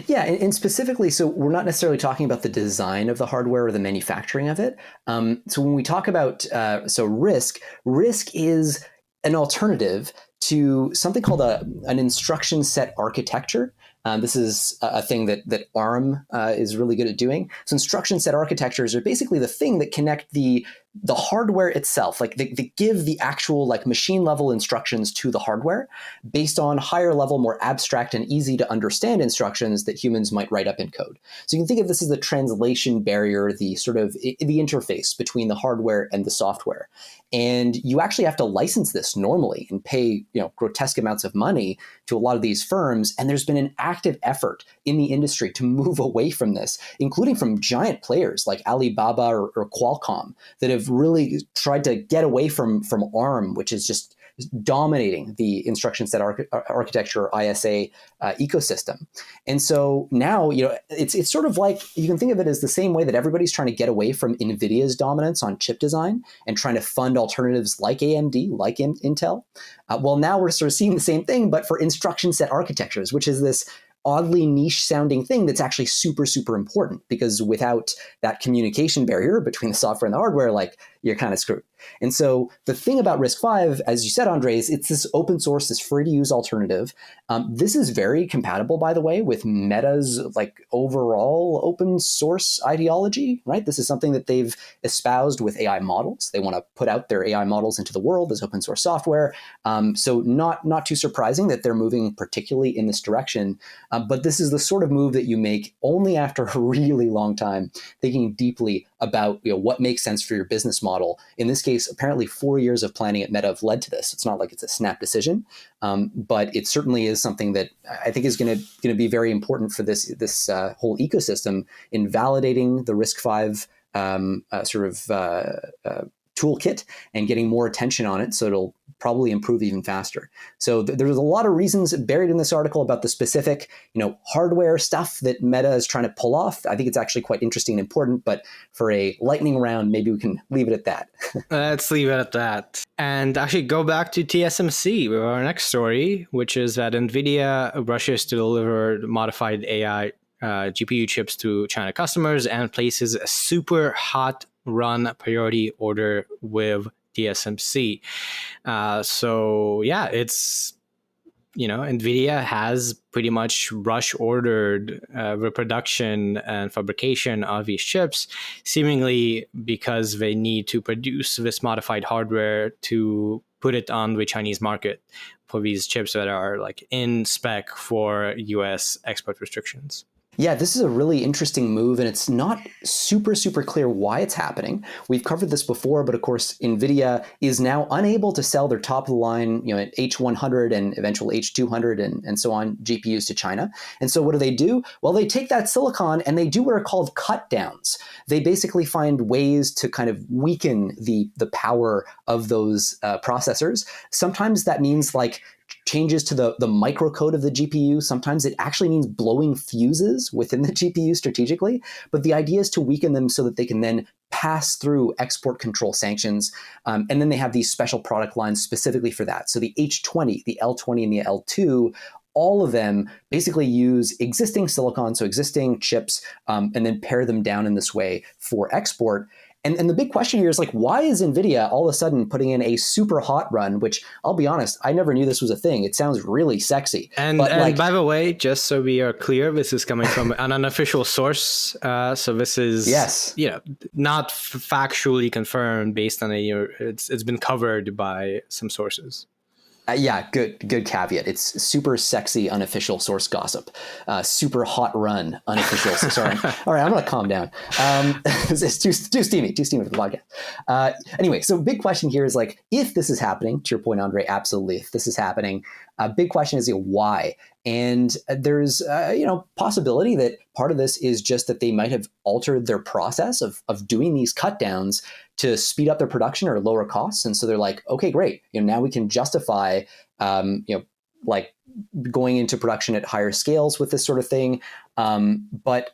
Yeah, and specifically, so we're not necessarily talking about the design of the hardware or the manufacturing of it. So when we talk about RISC is an alternative to something called an instruction set architecture. This is a thing that ARM is really good at doing. So instruction set architectures are basically the thing that connect the the hardware itself, like they give the actual like machine level instructions to the hardware based on higher level, more abstract and easy to understand instructions that humans might write up in code. So you can think of this as the translation barrier, the sort of the interface between the hardware and the software. And you actually have to license this normally and pay, grotesque amounts of money to a lot of these firms. And there's been an active effort in the industry to move away from this, including from giant players like Alibaba or Qualcomm that have really tried to get away from ARM, which is just dominating the instruction set architecture, ISA ecosystem. And so now, it's sort of like, you can think of it as the same way that everybody's trying to get away from NVIDIA's dominance on chip design and trying to fund alternatives like AMD, like Intel. Well, now we're sort of seeing the same thing, but for instruction set architectures, which is this oddly niche sounding thing that's actually super, super important, because without that communication barrier between the software and the hardware, like, you're kind of screwed. And so the thing about RISC-V, as you said, Andre, is it's this open source, this free to use alternative. This is very compatible, by the way, with Meta's like overall open source ideology, right? This is something that they've espoused with AI models. They want to put out their AI models into the world as open source software. So not too surprising that they're moving particularly in this direction. But this is the sort of move that you make only after a really long time thinking deeply about what makes sense for your business model. In this case, apparently 4 years of planning at Meta have led to this. It's not like it's a snap decision, but it certainly is something that I think is going to be very important for this whole ecosystem in validating the RISC-V toolkit and getting more attention on it, so it'll probably improve even faster. So there's a lot of reasons buried in this article about the specific, hardware stuff that Meta is trying to pull off. I think it's actually quite interesting and important, but for a lightning round, maybe we can leave it at that. Let's leave it at that. And actually go back to TSMC with our next story, which is that NVIDIA rushes to deliver modified AI GPU chips to China customers and places a super hot run priority order with TSMC. So yeah, it's, NVIDIA has pretty much rush ordered reproduction and fabrication of these chips, seemingly because they need to produce this modified hardware to put it on the Chinese market for these chips that are like in spec for US export restrictions. Yeah, this is a really interesting move, and it's not super, super clear why it's happening. We've covered this before, but of course, NVIDIA is now unable to sell their top of the line, H100 and eventual H200 and so on GPUs to China. And so what do? Well, they take that silicon and they do what are called cut downs. They basically find ways to kind of weaken the power of those processors. Sometimes that means like changes to the microcode of the GPU. Sometimes it actually means blowing fuses within the GPU strategically. But the idea is to weaken them so that they can then pass through export control sanctions. And then they have these special product lines specifically for that. So the H20, the L20, and the L2, all of them basically use existing silicon, so existing chips, and then pare them down in this way for export. And the big question here is like, why is NVIDIA all of a sudden putting in a super hot run, which I'll be honest, I never knew this was a thing. It sounds really sexy. And by the way, just so we are clear, this is coming from an unofficial source. So this is, not factually confirmed based on it's been covered by some sources. Good caveat. It's super sexy, unofficial source gossip. Super hot run, unofficial. Sorry. All right, I'm going to calm down. It's too steamy for the podcast. Anyway, so big question here is like, if this is happening, to your point, Andre, absolutely. If this is happening, big question is why? And there's possibility that part of this is just that they might have altered their process of doing these cut downs to speed up their production or lower costs. And so they're like, okay, great. Now we can justify, like going into production at higher scales with this sort of thing. But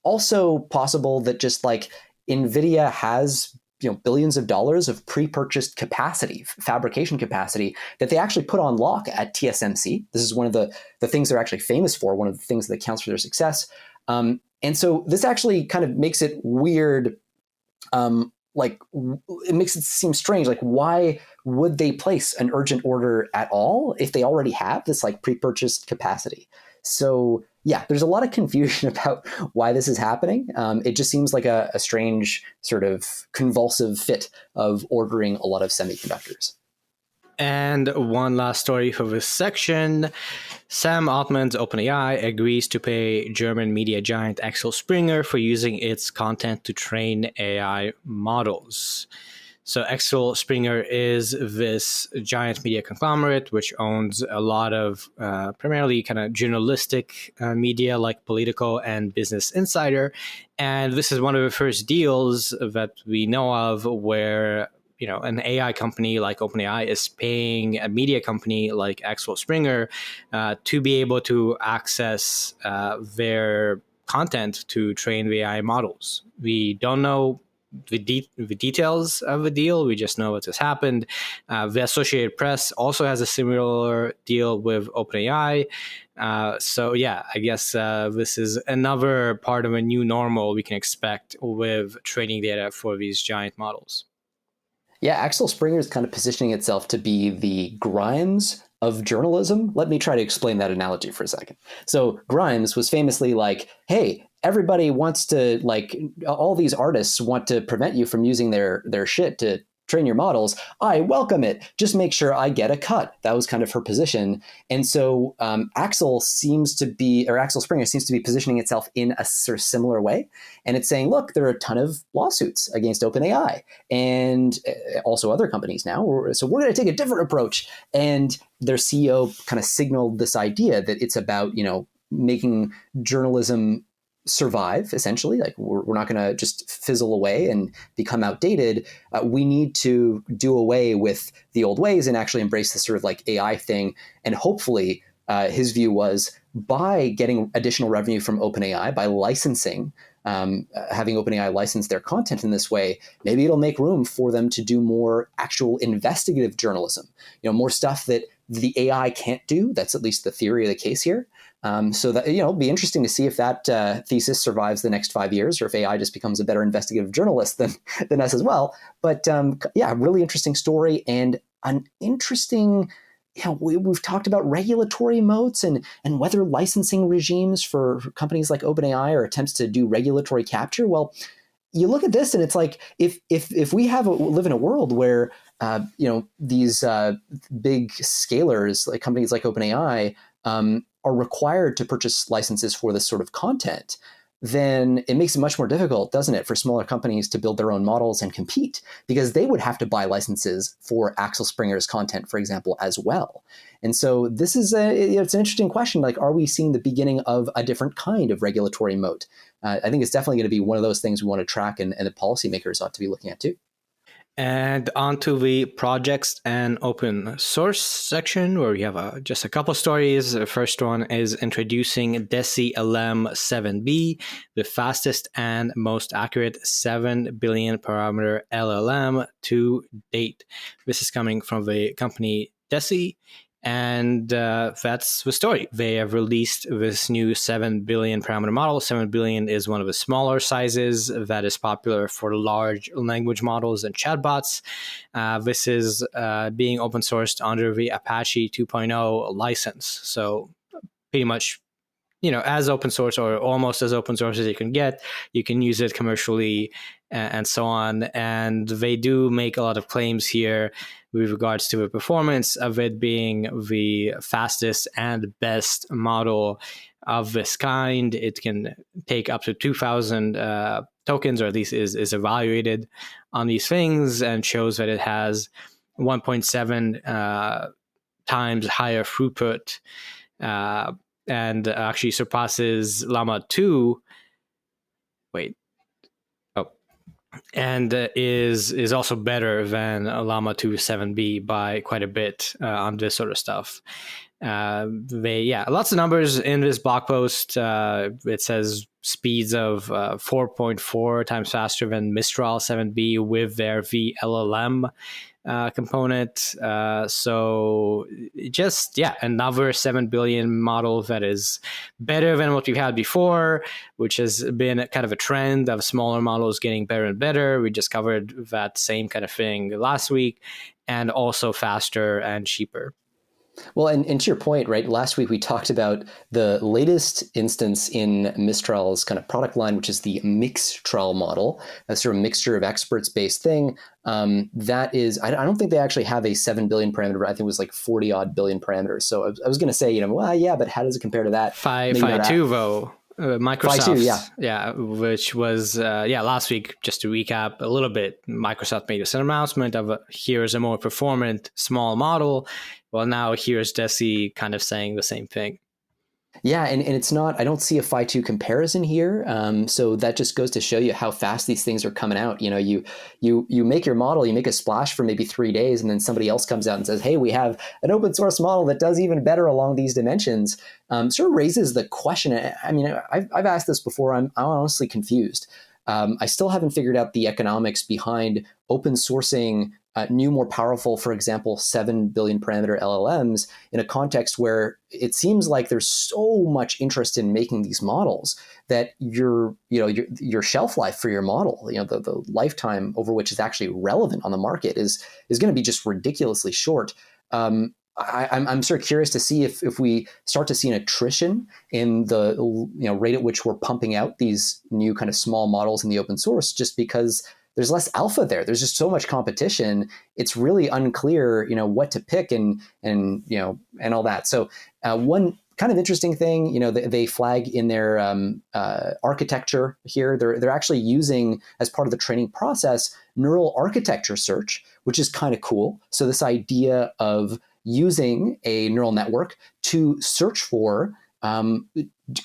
also possible that just like NVIDIA has billions of dollars of pre-purchased capacity, fabrication capacity that they actually put on lock at TSMC. This is one of the things they're actually famous for, one of the things that accounts for their success. And so this actually kind of makes it weird. It makes it seem strange. Like, why would they place an urgent order at all if they already have this like pre-purchased capacity? So yeah, there's a lot of confusion about why this is happening. It just seems like a strange sort of convulsive fit of ordering a lot of semiconductors. And one last story for this section. Sam Altman's OpenAI agrees to pay German media giant Axel Springer for using its content to train AI models. So Axel Springer is this giant media conglomerate which owns a lot of primarily kind of journalistic media like Politico and Business Insider. And this is one of the first deals that we know of where an AI company like OpenAI is paying a media company like Axel Springer to be able to access their content to train the AI models. We don't know the details of the deal. We just know what has happened. The Associated Press also has a similar deal with OpenAI. So yeah, I guess this is another part of a new normal we can expect with training data for these giant models. Yeah, Axel Springer is kind of positioning itself to be the Grimes of journalism. Let me try to explain that analogy for a second. So Grimes was famously like, hey, everybody wants to, like, all these artists want to prevent you from using their shit to train your models. I welcome it. Just make sure I get a cut. That was kind of her position. And so Axel Springer seems to be positioning itself in a sort of similar way. And it's saying, look, there are a ton of lawsuits against OpenAI and also other companies now. So we're going to take a different approach. And their CEO kind of signaled this idea that it's about, making journalism survive, essentially. Like we're not going to just fizzle away and become outdated. We need to do away with the old ways and actually embrace this sort of like AI thing. And hopefully his view was by getting additional revenue from OpenAI, by licensing, having OpenAI license their content in this way, maybe it'll make room for them to do more actual investigative journalism, more stuff that the AI can't do. That's at least the theory of the case here. So that, it'll be interesting to see if that thesis survives the next 5 years, or if AI just becomes a better investigative journalist than us as well. But yeah, really interesting story, and an interesting, we've talked about regulatory moats and whether licensing regimes for companies like OpenAI or attempts to do regulatory capture. Well, you look at this and it's like, if we live in a world where these big scalers, like companies like OpenAI, are required to purchase licenses for this sort of content, then it makes it much more difficult, doesn't it, for smaller companies to build their own models and compete, because they would have to buy licenses for Axel Springer's content, for example, as well. And so this is it's an interesting question. Like, are we seeing the beginning of a different kind of regulatory moat? I think it's definitely going to be one of those things we want to track, and the policymakers ought to be looking at too. And onto the projects and open source section, where we have just a couple stories. The first one is introducing DESI LM 7B, the fastest and most accurate 7 billion parameter LLM to date. This is coming from the company DESI. And that's the story. They have released this new 7 billion parameter model. 7 billion is one of the smaller sizes that is popular for large language models and chatbots. This is being open sourced under the Apache 2.0 license. So pretty much, as open source, or almost as open source as you can get. You can use it commercially and so on. And they do make a lot of claims here with regards to the performance of it being the fastest and best model of this kind. It can take up to 2,000 tokens, or at least is evaluated on these things, and shows that it has 1.7 times higher throughput, and actually surpasses Llama 2. And is also better than Llama 2 7B by quite a bit on this sort of stuff. Lots of numbers in this blog post. It says speeds of 4.4 times faster than Mistral 7B with their VLLM component. So just, another 7 billion model that is better than what we've had before, which has been kind of a trend of smaller models getting better and better. We just covered that same kind of thing last week, and also faster and cheaper. Well, and to your point, right? Last week we talked about the latest instance in Mistral's kind of product line, which is the Mixtral model, a sort of mixture of experts based thing. That is, I don't think they actually have a 7 billion parameter, but I think it was like 40 odd billion parameters. So I was going to say, well, yeah, but how does it compare to that? Phi 2 though. Phi 2, Microsoft, yeah, which was last week. Just to recap a little bit, Microsoft made an announcement of here's a more performant small model. Well, now here's DESI kind of saying the same thing. Yeah, and it's not, I don't see a Phi 2 comparison here. So that just goes to show you how fast these things are coming out. You make your model, you make a splash for maybe 3 days, and then somebody else comes out and says, hey, we have an open source model that does even better along these dimensions. Sort of raises the question. I mean, I've asked this before. I'm honestly confused. I still haven't figured out the economics behind open sourcing new, more powerful, for example, 7 billion parameter LLMs in a context where it seems like there's so much interest in making these models that your shelf life for your model, the lifetime over which is actually relevant on the market is going to be just ridiculously short. I'm sort of curious to see if we start to see an attrition in the rate at which we're pumping out these new kind of small models in the open source, just because there's less alpha there. There's just so much competition. It's really unclear, what to pick and all that. So one kind of interesting thing, they flag in their architecture here. They're actually using, as part of the training process, neural architecture search, which is kind of cool. So this idea of using a neural network to search for kind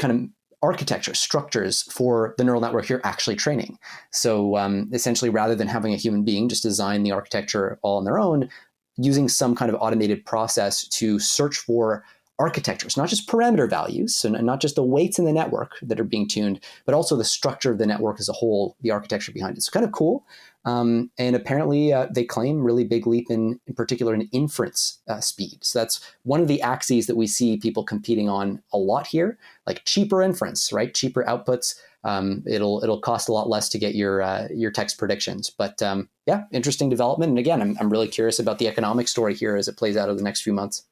of architecture structures for the neural network you're actually training. So essentially, rather than having a human being just design the architecture all on their own, using some kind of automated process to search for architectures, not just parameter values, so not just the weights in the network that are being tuned, but also the structure of the network as a whole, the architecture behind it. So kind of cool. And apparently they claim really big leap in particular in inference speed. So that's one of the axes that we see people competing on a lot here, like cheaper inference, right? Cheaper outputs. It'll cost a lot less to get your text predictions. But interesting development. And again, I'm really curious about the economic story here as it plays out over the next few months.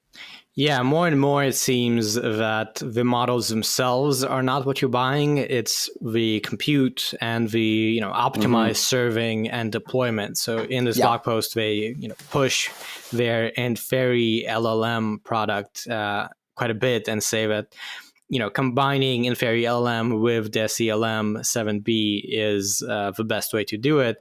Yeah, more and more it seems that the models themselves are not what you're buying. It's the compute and the optimized serving and deployment. So in this blog post, they push their Inferri LLM product quite a bit and say that combining Inferri LLM with DESI LM 7B is the best way to do it.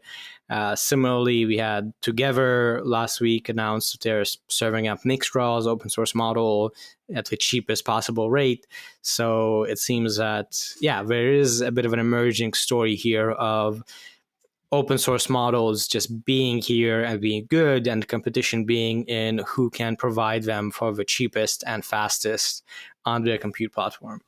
Similarly, we had Together last week announced that they're serving up Mixtral's open source model at the cheapest possible rate. So it seems that, there is a bit of an emerging story here of open source models just being here and being good, and the competition being in who can provide them for the cheapest and fastest on their compute platform.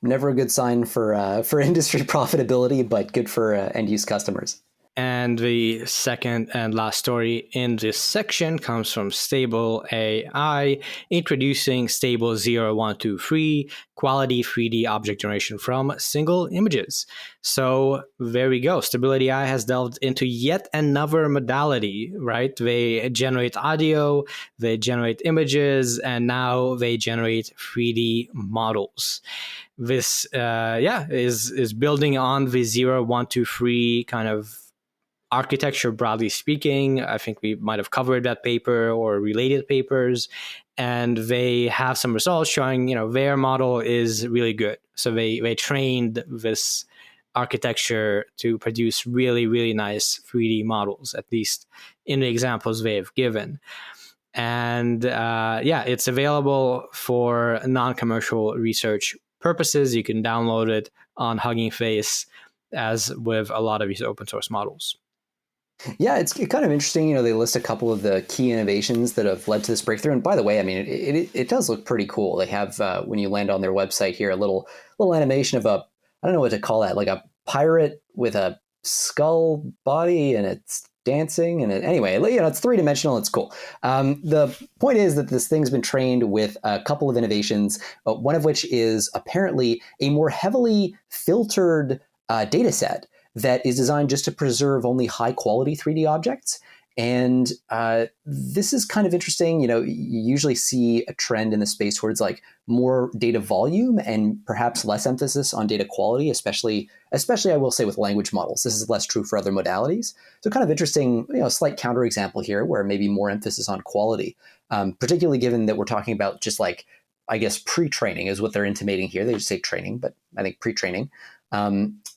Never a good sign for industry profitability, but good for end use customers. And the second and last story in this section comes from Stable AI, introducing Stable 0123, quality 3D object generation from single images. So there we go. Stability AI has delved into yet another modality, right? They generate audio, they generate images, and now they generate 3D models. This, is building on the 0123 kind of architecture, broadly speaking. I think we might have covered that paper or related papers, and they have some results showing, their model is really good. So they trained this architecture to produce really, really nice 3D models, at least in the examples they've given. And it's available for non-commercial research purposes. You can download it on Hugging Face, as with a lot of these open source models. Yeah, it's kind of interesting. They list a couple of the key innovations that have led to this breakthrough. And by the way, I mean, it does look pretty cool. They have, when you land on their website here, a little animation of I don't know what to call that, like a pirate with a skull body, and it's dancing. And anyway, it's 3-dimensional. It's cool. The point is that this thing's been trained with a couple of innovations, one of which is apparently a more heavily filtered data set that is designed just to preserve only high quality 3D objects. And this is kind of interesting. You usually see a trend in the space towards like more data volume and perhaps less emphasis on data quality, especially I will say with language models. This is less true for other modalities. So kind of interesting, slight counterexample here where maybe more emphasis on quality, particularly given that we're talking about just like, I guess, pre-training is what they're intimating here. They just say training, but I think pre-training.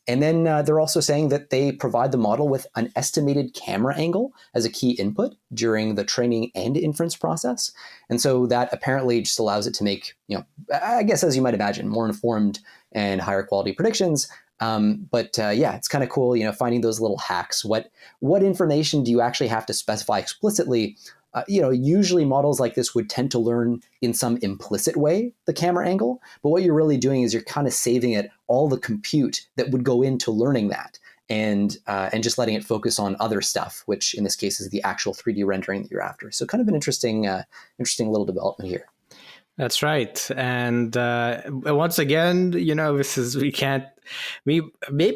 And then they're also saying that they provide the model with an estimated camera angle as a key input during the training and inference process. And so that apparently just allows it to make, I guess, as you might imagine, more informed and higher quality predictions. But it's kind of cool, finding those little hacks. What information do you actually have to specify explicitly? Usually models like this would tend to learn in some implicit way the camera angle, but what you're really doing is you're kind of saving it all the compute that would go into learning that, and just letting it focus on other stuff, which in this case is the actual 3D rendering that you're after. So kind of an interesting little development here. That's right. And once again, maybe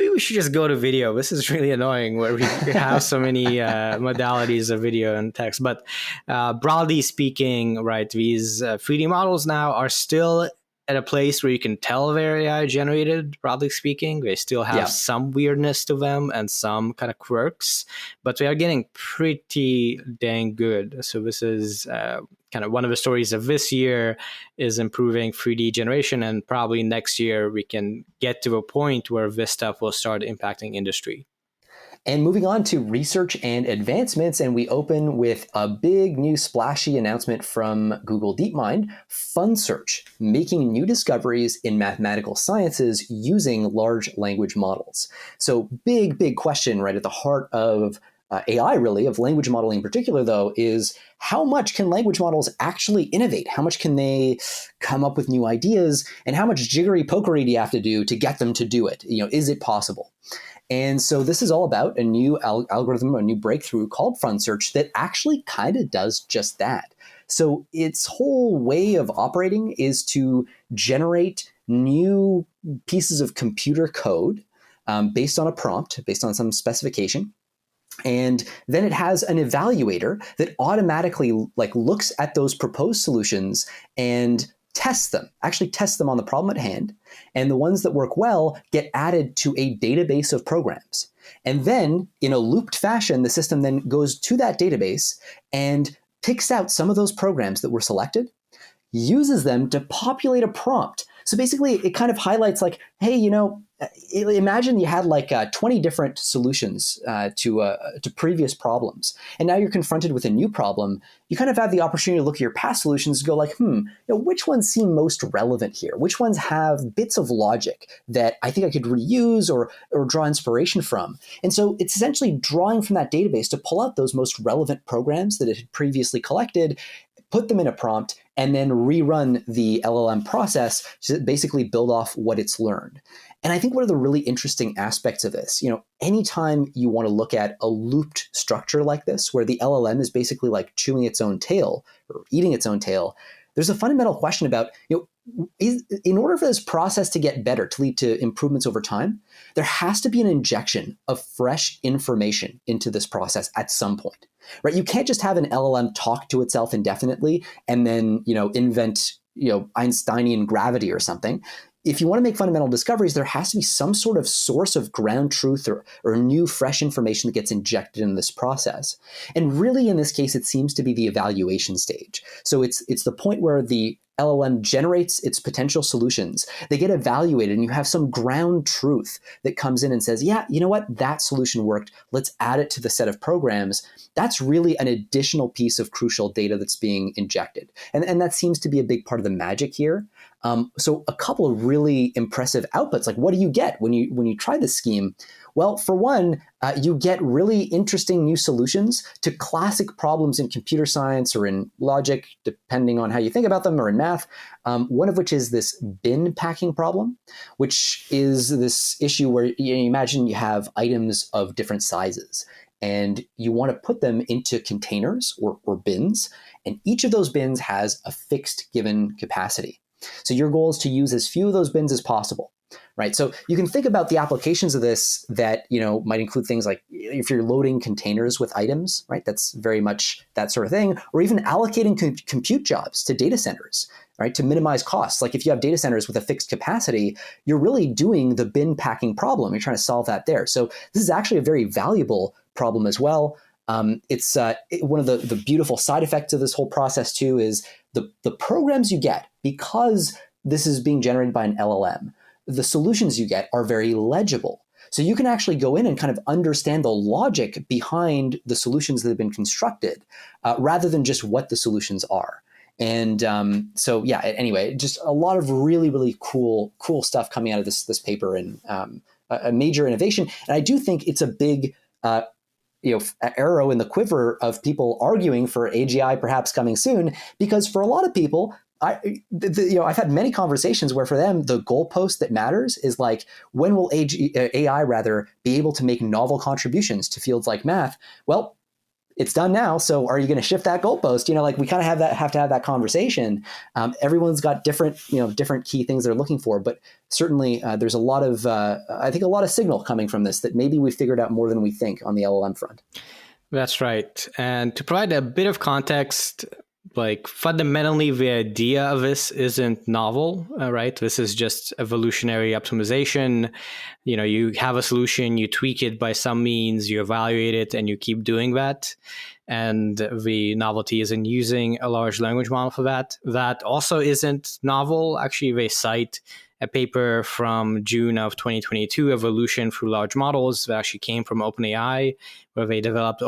we should just go to video. This is really annoying where we have so many modalities of video and text. But broadly speaking, right, these 3D models now are still at a place where you can tell they're AI generated, broadly speaking. They still have some weirdness to them and some kind of quirks, but they are getting pretty dang good. So this is kind of one of the stories of this year is improving 3D generation. And probably next year we can get to a point where this stuff will start impacting industry. And moving on to research and advancements, and we open with a big new splashy announcement from Google DeepMind, FunSearch, making new discoveries in mathematical sciences using large language models. So big question right at the heart of AI, really, of language modeling in particular, though, is how much can language models actually innovate? How much can they come up with new ideas? And how much jiggery-pokery do you have to do to get them to do it? Is it possible? And so this is all about a new algorithm, a new breakthrough called FunSearch that actually kind of does just that. So its whole way of operating is to generate new pieces of computer code based on a prompt, based on some specification. And then it has an evaluator that automatically looks at those proposed solutions and tests them on the problem at hand. And the ones that work well get added to a database of programs. And then in a looped fashion, the system then goes to that database and picks out some of those programs that were selected, uses them to populate a prompt. So basically it kind of highlights like, hey, imagine you had 20 different solutions to previous problems, and now you're confronted with a new problem. You kind of have the opportunity to look at your past solutions and go like, which ones seem most relevant here? Which ones have bits of logic that I think I could reuse or draw inspiration from? And so it's essentially drawing from that database to pull out those most relevant programs that it had previously collected, put them in a prompt, and then rerun the LLM process to basically build off what it's learned. And I think one of the really interesting aspects of this, anytime you want to look at a looped structure like this, where the LLM is basically like chewing its own tail or eating its own tail, there's a fundamental question about, in order for this process to get better, to lead to improvements over time, there has to be an injection of fresh information into this process at some point, right? You can't just have an LLM talk to itself indefinitely and then, invent, Einsteinian gravity or something. If you want to make fundamental discoveries, there has to be some sort of source of ground truth or new fresh information that gets injected in this process. And really, in this case, it seems to be the evaluation stage. So it's the point where the LLM generates its potential solutions. They get evaluated, and you have some ground truth that comes in and says, yeah, you know what? That solution worked. Let's add it to the set of programs. That's really an additional piece of crucial data that's being injected. And that seems to be a big part of the magic here. So a couple of really impressive outputs. Like, what do you get when you try this scheme? Well, for one, you get really interesting new solutions to classic problems in computer science or in logic, depending on how you think about them, or in math. One of which is this bin packing problem, which is this issue where you imagine you have items of different sizes, and you want to put them into containers or bins, and each of those bins has a fixed given capacity. So your goal is to use as few of those bins as possible. right? So you can think about the applications of this that, might include things like if you're loading containers with items, right? That's very much that sort of thing, or even allocating compute jobs to data centers, right? To minimize costs. Like if you have data centers with a fixed capacity, you're really doing the bin packing problem. You're trying to solve that there. So this is actually a very valuable problem as well. It's one of the beautiful side effects of this whole process too is the programs you get, because this is being generated by an LLM, the solutions you get are very legible. So you can actually go in and kind of understand the logic behind the solutions that have been constructed, rather than just what the solutions are. And so, yeah, anyway, just a lot of really, really cool stuff coming out of this paper, and a major innovation. And I do think it's a big arrow in the quiver of people arguing for AGI perhaps coming soon, because for a lot of people, I've had many conversations where for them, the goalpost that matters is like, when will AI be able to make novel contributions to fields like math? Well, it's done now. So are you going to shift that goalpost? We kind of have to have that conversation. Everyone's got different key things they're looking for, but certainly there's a lot of, I think a lot of signal coming from this that maybe we figured out more than we think on the LLM front. That's right. And to provide a bit of context, like fundamentally the idea of this isn't novel, right? This is just evolutionary optimization. You have a solution, you tweak it by some means, you evaluate it, and you keep doing that. And the novelty is in using a large language model for that. That also isn't novel. Actually, they cite a paper from June of 2022, Evolution Through Large Models, that actually came from OpenAI, where they developed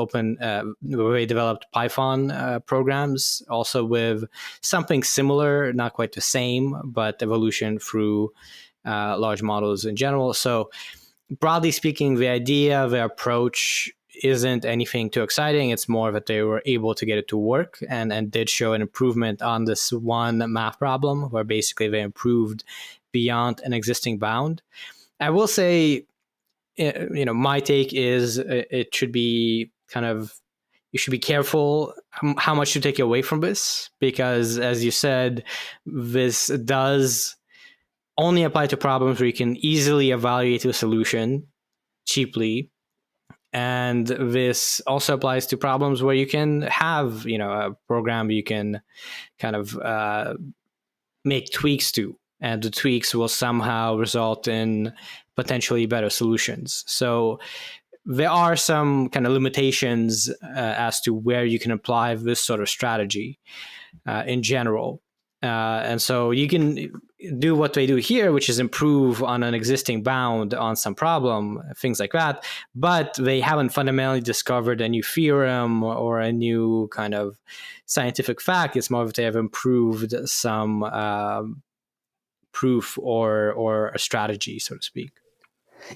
Python programs, also with something similar, not quite the same, but evolution through large models in general. So broadly speaking, the idea, the approach isn't anything too exciting. It's more that they were able to get it to work and did show an improvement on this one math problem, where basically they improved beyond an existing bound. I will say, my take is it should be you should be careful how much you take away from this, because as you said, this does only apply to problems where you can easily evaluate a solution cheaply. And this also applies to problems where you can have, a program you can kind of make tweaks to, and the tweaks will somehow result in potentially better solutions. So there are some kind of limitations as to where you can apply this sort of strategy in general. And so you can do what they do here, which is improve on an existing bound on some problem, things like that. But they haven't fundamentally discovered a new theorem or a new kind of scientific fact. It's more that they have improved some proof or a strategy, so to speak.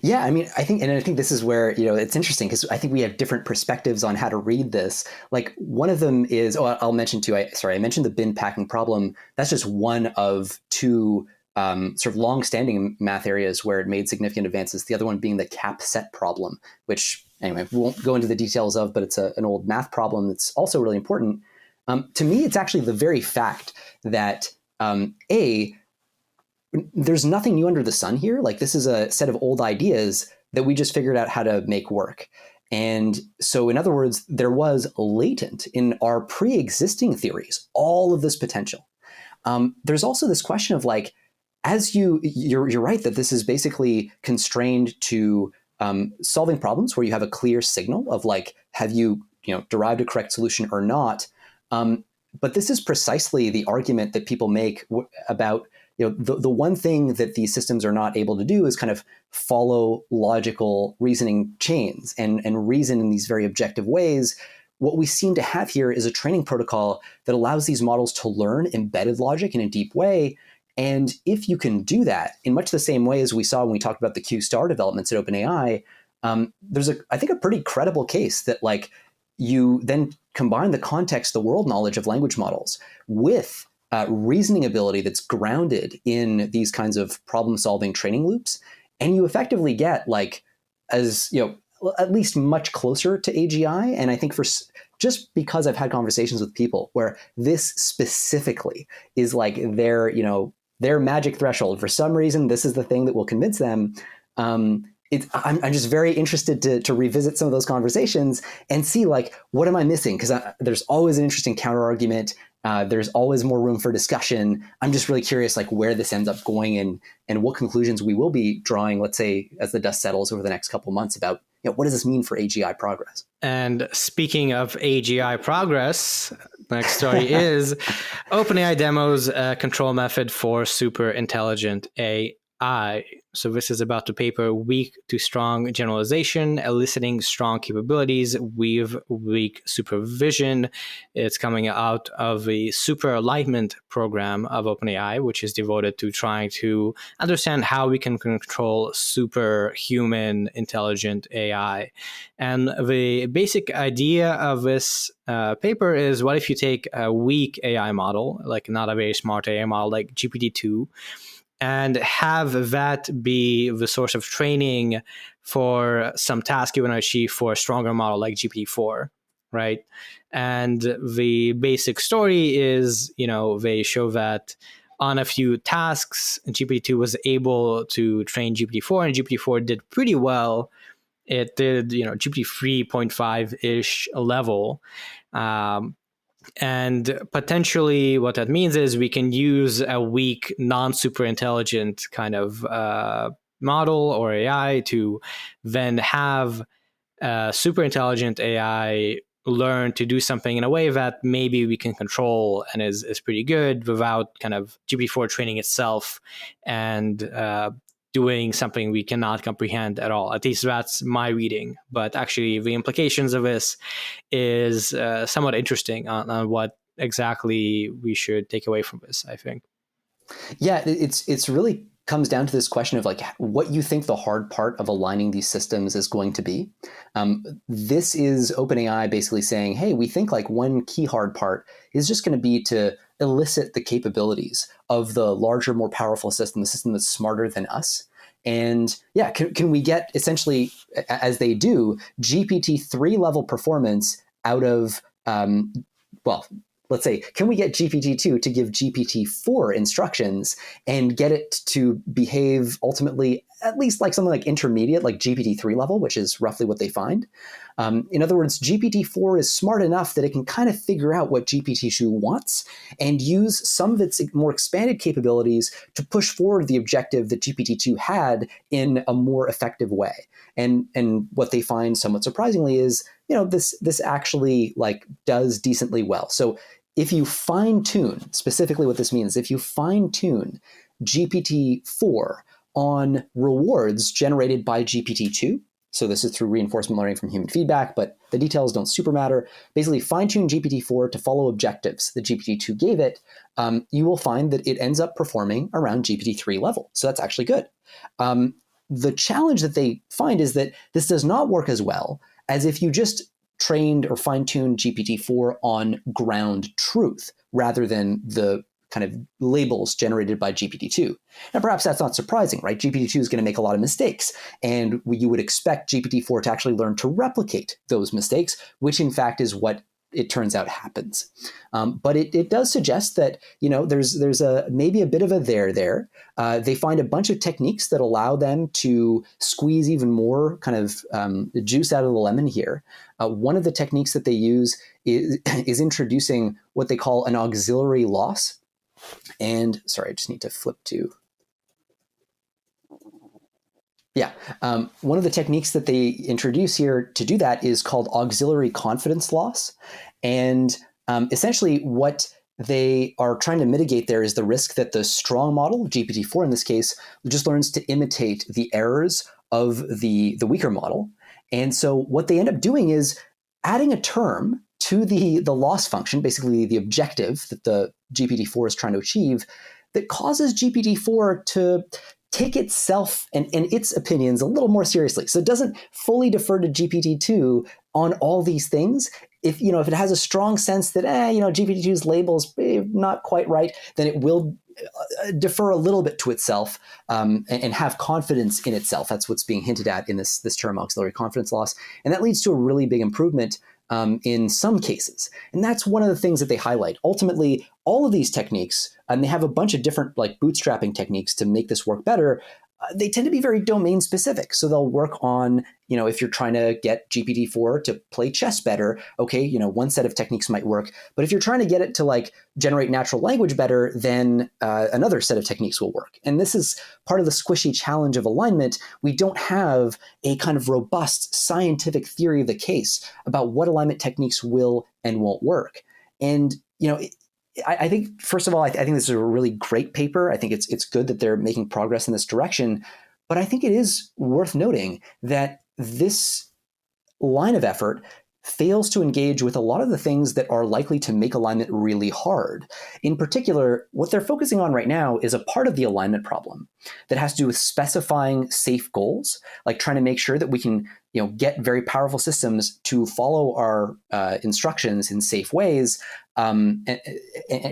Yeah, I think this is where, it's interesting, because I think we have different perspectives on how to read this. Like one of them is, I'll mention too, I mentioned the bin packing problem. That's just one of two sort of long-standing math areas where it made significant advances. The other one being the cap set problem, which anyway, we won't go into the details of, but it's an old math problem that's also really important. To me, it's actually the very fact that there's nothing new under the sun here. Like this is a set of old ideas that we just figured out how to make work. And so in other words, there was latent in our pre-existing theories, all of this potential. There's also this question of like, as you're right that this is basically constrained to solving problems where you have a clear signal of like, have you derived a correct solution or not? But this is precisely the argument that people make about the one thing that these systems are not able to do is kind of follow logical reasoning chains and reason in these very objective ways. What we seem to have here is a training protocol that allows these models to learn embedded logic in a deep way. And if you can do that in much the same way as we saw when we talked about the Q-star developments at OpenAI, there's I think a pretty credible case that like you then combine the context, the world knowledge of language models with reasoning ability that's grounded in these kinds of problem-solving training loops, and you effectively get like, as at least much closer to AGI. And I think just because I've had conversations with people where this specifically is like their their magic threshold. For some reason, this is the thing that will convince them. I'm just very interested to revisit some of those conversations and see, like, what am I missing? Because there's always an interesting counter argument. There's always more room for discussion. I'm just really curious, like, where this ends up going and what conclusions we will be drawing, let's say, as the dust settles over the next couple of months about, what does this mean for AGI progress? And speaking of AGI progress, next story is OpenAI demos a control method for super intelligent AI. So this is about the paper Weak to Strong Generalization, Eliciting Strong Capabilities with Weak Supervision. It's coming out of the Super Alignment program of OpenAI, which is devoted to trying to understand how we can control superhuman intelligent AI. And the basic idea of this paper is, what if you take a weak AI model, like not a very smart AI model like GPT-2, and have that be the source of training for some task you want to achieve for a stronger model like GPT-4, right? And the basic story is, they show that on a few tasks, GPT-2 was able to train GPT-4, and GPT-4 did pretty well. It did, GPT 3.5-ish level. And potentially what that means is we can use a weak, non-super intelligent kind of model or AI to then have super intelligent AI learn to do something in a way that maybe we can control and is pretty good without kind of GPT-4 training itself and doing something we cannot comprehend at all. At least that's my reading. But actually, the implications of this is somewhat interesting on what exactly we should take away from this, I think. Yeah, it's really comes down to this question of, like, what you think the hard part of aligning these systems is going to be. This is OpenAI basically saying, hey, we think like one key hard part is just going to be to elicit the capabilities of the larger, more powerful system, the system that's smarter than us. And yeah, can we get essentially, as they do, GPT-3 level performance out of, let's say, can we get GPT-2 to give GPT-4 instructions and get it to behave ultimately at least like something like intermediate, like GPT-3 level, which is roughly what they find. In other words, GPT-4 is smart enough that it can kind of figure out what GPT-2 wants and use some of its more expanded capabilities to push forward the objective that GPT-2 had in a more effective way. And what they find somewhat surprisingly is, this actually like does decently well. So if you fine tune, specifically what this means, if you fine tune GPT-4 on rewards generated by GPT-2, so this is through reinforcement learning from human feedback, but the details don't super matter. Basically, fine-tune GPT-4 to follow objectives that GPT-2 gave it, you will find that it ends up performing around GPT-3 level. So that's actually good. The challenge that they find is that this does not work as well as if you just trained or fine-tuned GPT-4 on ground truth rather than the kind of labels generated by GPT-2. Now, perhaps that's not surprising, right? GPT-2 is going to make a lot of mistakes, and you would expect GPT-4 to actually learn to replicate those mistakes, which in fact is what it turns out happens. But it does suggest that, there's maybe a bit of a there. They find a bunch of techniques that allow them to squeeze even more kind of juice out of the lemon here. One of the techniques that they use is introducing what they call an auxiliary loss. And sorry, I just need to flip to. Yeah. One of the techniques that they introduce here to do that is called auxiliary confidence loss. And essentially what they are trying to mitigate there is the risk that the strong model, GPT-4 in this case, just learns to imitate the errors of the weaker model. And so what they end up doing is adding a term to the loss function, basically the objective that the GPT-4 is trying to achieve, that causes GPT-4 to take itself and its opinions a little more seriously. So it doesn't fully defer to GPT-2 on all these things. If it has a strong sense that GPT-2's label is not quite right, then it will defer a little bit to itself and have confidence in itself. That's what's being hinted at in this term auxiliary confidence loss. And that leads to a really big improvement in some cases. And that's one of the things that they highlight. Ultimately, all of these techniques, and they have a bunch of different like bootstrapping techniques to make this work better, they tend to be very domain specific. So they'll work on, if you're trying to get GPT-4 to play chess better, okay, one set of techniques might work. But if you're trying to get it to like generate natural language better, then another set of techniques will work. And this is part of the squishy challenge of alignment. We don't have a kind of robust scientific theory of the case about what alignment techniques will and won't work. And, I think, first of all, I think this is a really great paper. I think it's good that they're making progress in this direction. But I think it is worth noting that this line of effort fails to engage with a lot of the things that are likely to make alignment really hard. In particular, what they're focusing on right now is a part of the alignment problem that has to do with specifying safe goals, like trying to make sure that we can get very powerful systems to follow our instructions in safe ways and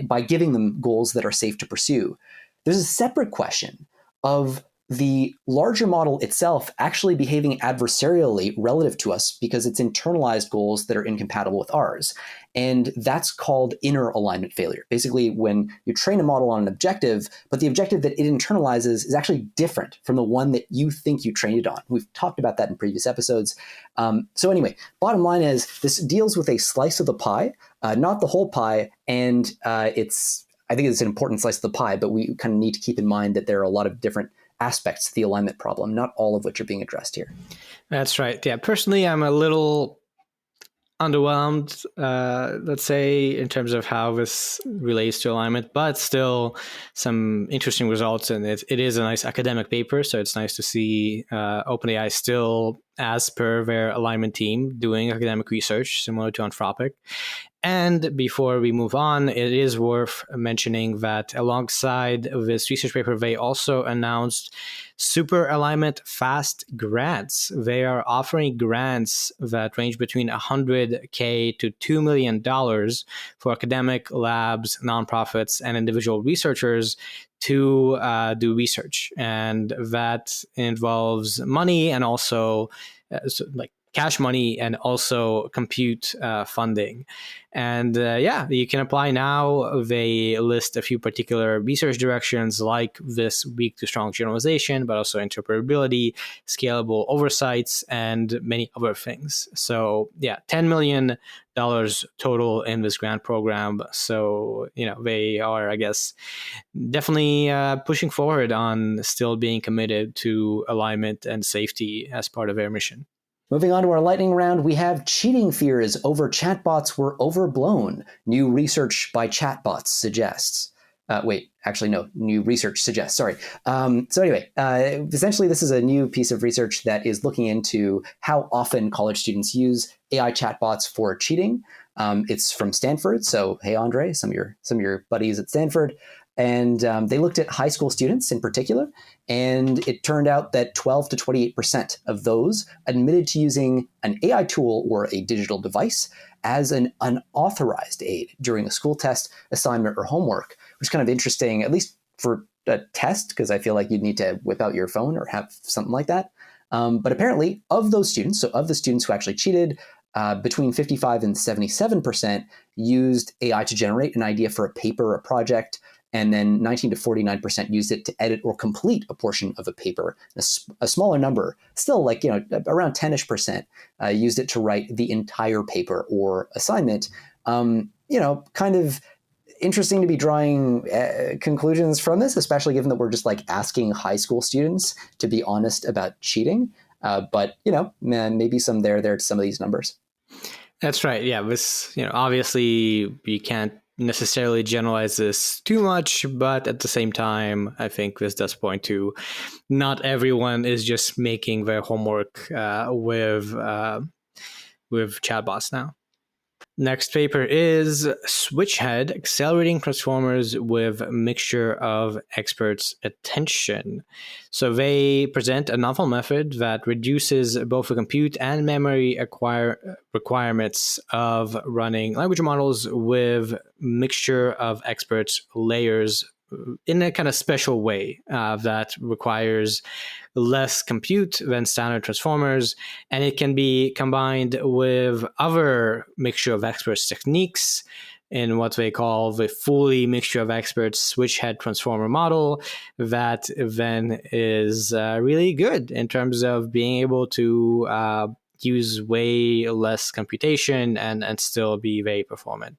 by giving them goals that are safe to pursue. There's a separate question of the larger model itself actually behaving adversarially relative to us because it's internalized goals that are incompatible with ours. And that's called inner alignment failure. Basically, when you train a model on an objective, but the objective that it internalizes is actually different from the one that you think you trained it on. We've talked about that in previous episodes. So anyway, bottom line is this deals with a slice of the pie, not the whole pie. And I think it's an important slice of the pie, but we kind of need to keep in mind that there are a lot of different aspects to the alignment problem, not all of which are being addressed here. That's right. Yeah, personally, I'm a little underwhelmed, let's say, in terms of how this relates to alignment, but still some interesting results. And it is a nice academic paper, so it's nice to see OpenAI still, as per their alignment team, doing academic research similar to Anthropic. And before we move on, it is worth mentioning that alongside this research paper, they also announced Super Alignment Fast grants. They are offering grants that range between $100K to $2 million for academic labs, nonprofits, and individual researchers to do research. And that involves money and also cash money and also compute funding. And you can apply now. They list a few particular research directions like this weak to strong generalization, but also interpretability, scalable oversights, and many other things. So $10 million total in this grant program. So, they are, I guess, definitely pushing forward on still being committed to alignment and safety as part of their mission. Moving on to our lightning round, we have cheating fears over chatbots were overblown. New research by chatbots suggests. New research suggests, sorry. Essentially, this is a new piece of research that is looking into how often college students use AI chatbots for cheating. It's from Stanford, so hey, Andre, some of your buddies at Stanford. And they looked at high school students in particular, and it turned out that 12 to 28% of those admitted to using an AI tool or a digital device as an unauthorized aid during a school test, assignment, or homework, which is kind of interesting, at least for a test, because I feel like you'd need to whip out your phone or have something like that. But apparently, of those students, so of the students who actually cheated, between 55 and 77% used AI to generate an idea for a paper or a project, and then 19 to 49% used it to edit or complete a portion of a paper. A smaller number, still around 10-ish%, used it to write the entire paper or assignment. Kind of interesting to be drawing conclusions from this, especially given that we're just asking high school students to be honest about cheating. But maybe some there to some of these numbers. That's right. Yeah, this obviously we can't necessarily generalize this too much, but at the same time, I think this does point to not everyone is just making their homework with chatbots now. Next paper is Switchhead, Accelerating Transformers with Mixture of Experts' Attention. So they present a novel method that reduces both the compute and memory requirements of running language models with mixture of experts layers in a kind of special way that requires less compute than standard transformers, and it can be combined with other mixture of experts techniques in what they call the fully mixture of experts switch head transformer model that then is really good in terms of being able to use way less computation and still be very performant.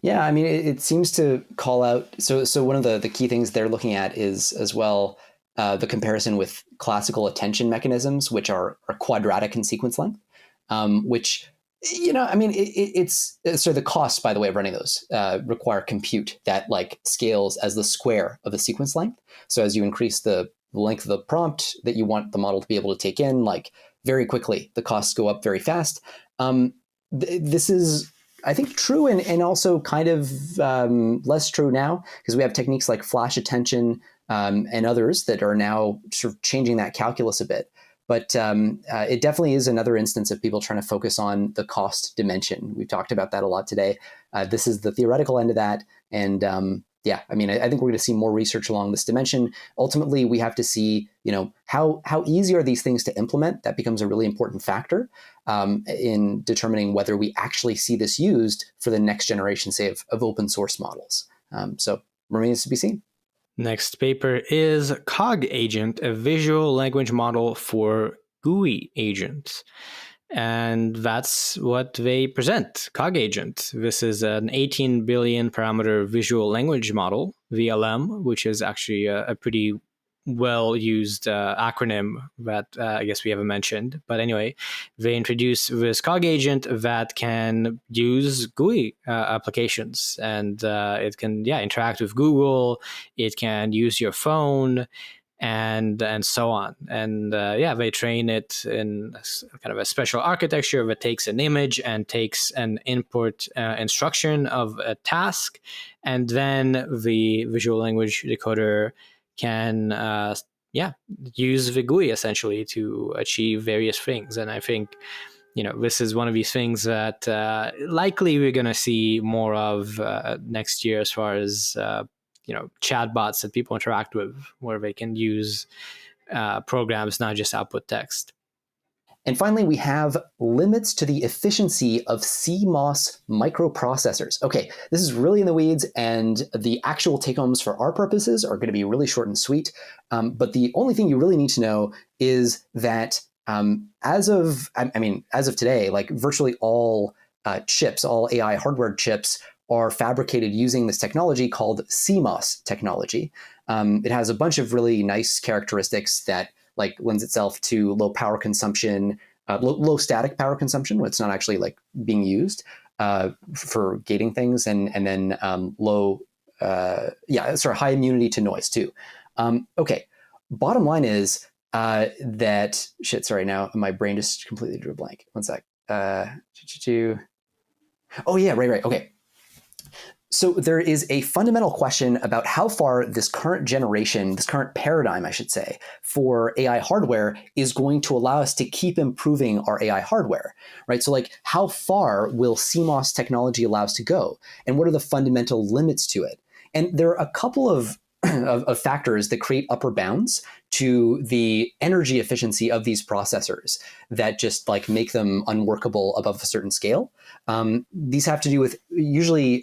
Yeah, I mean, it seems to call out. So one of the key things they're looking at is as well the comparison with classical attention mechanisms, which are quadratic in sequence length, which I mean, it's so the costs, by the way, of running those require compute that like scales as the square of the sequence length. So as you increase the length of the prompt that you want the model to be able to take in, like very quickly, the costs go up very fast. This is, I think, true and also kind of less true now because we have techniques like flash attention and others that are now sort of changing that calculus a bit. But it definitely is another instance of people trying to focus on the cost dimension. We've talked about that a lot today. This is the theoretical end of that. And yeah, I mean, I think we're going to see more research along this dimension. Ultimately, we have to see, how easy are these things to implement? That becomes a really important factor in determining whether we actually see this used for the next generation, say, of open source models. So remains to be seen. Next paper is Cog Agent, a visual language model for GUI agents. And that's what they present, Cog Agent. This is an 18 billion parameter visual language model, VLM, which is actually a pretty well-used acronym that I guess we haven't mentioned. But anyway, they introduced this Cog Agent that can use GUI applications, and it can interact with Google. It can use your phone, and so on. And they train it in kind of a special architecture that takes an image and takes an input instruction of a task, and then the visual language decoder can use the GUI essentially to achieve various things. And I think this is one of these things that likely we're going to see more of next year as far as chatbots that people interact with, where they can use programs, not just output text. And finally, we have limits to the efficiency of CMOS microprocessors. Okay, this is really in the weeds, and the actual take-homes for our purposes are going to be really short and sweet. But the only thing you really need to know is that as of today, like virtually all chips, all AI hardware chips are fabricated using this technology called CMOS technology. It has a bunch of really nice characteristics that like lends itself to low power consumption, low static power consumption when it's not actually like being used for gating things, and then low, sort of high immunity to noise too. Okay, bottom line is that sorry, now my brain just completely drew a blank. One sec. Oh yeah, right. Okay. So there is a fundamental question about how far this current generation, this current paradigm, I should say, for AI hardware is going to allow us to keep improving our AI hardware, right? So like how far will CMOS technology allow us to go? And what are the fundamental limits to it? And there are a couple of factors that create upper bounds to the energy efficiency of these processors that just like make them unworkable above a certain scale. These have to do with usually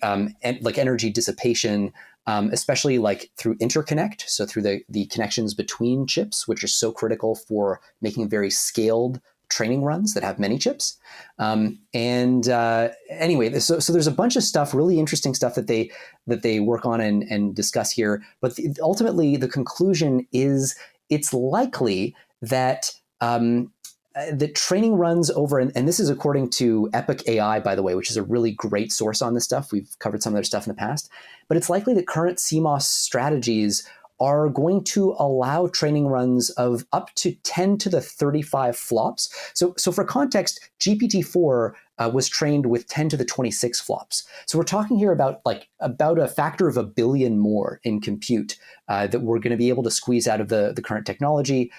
like energy dissipation, especially like through interconnect. So through the connections between chips, which are so critical for making very scaled training runs that have many chips. Anyway, so there's a bunch of stuff, really interesting stuff that they work on and discuss here. But ultimately, the conclusion is it's likely that the training runs over, and this is according to Epic AI, by the way, which is a really great source on this stuff. We've covered some of their stuff in the past, but it's likely that current CMOS strategies are going to allow training runs of up to 10 to the 35 flops. So for context, GPT-4 was trained with 10 to the 26 flops. So we're talking here about a factor of 1 billion more in compute that we're going to be able to squeeze out of the current technology.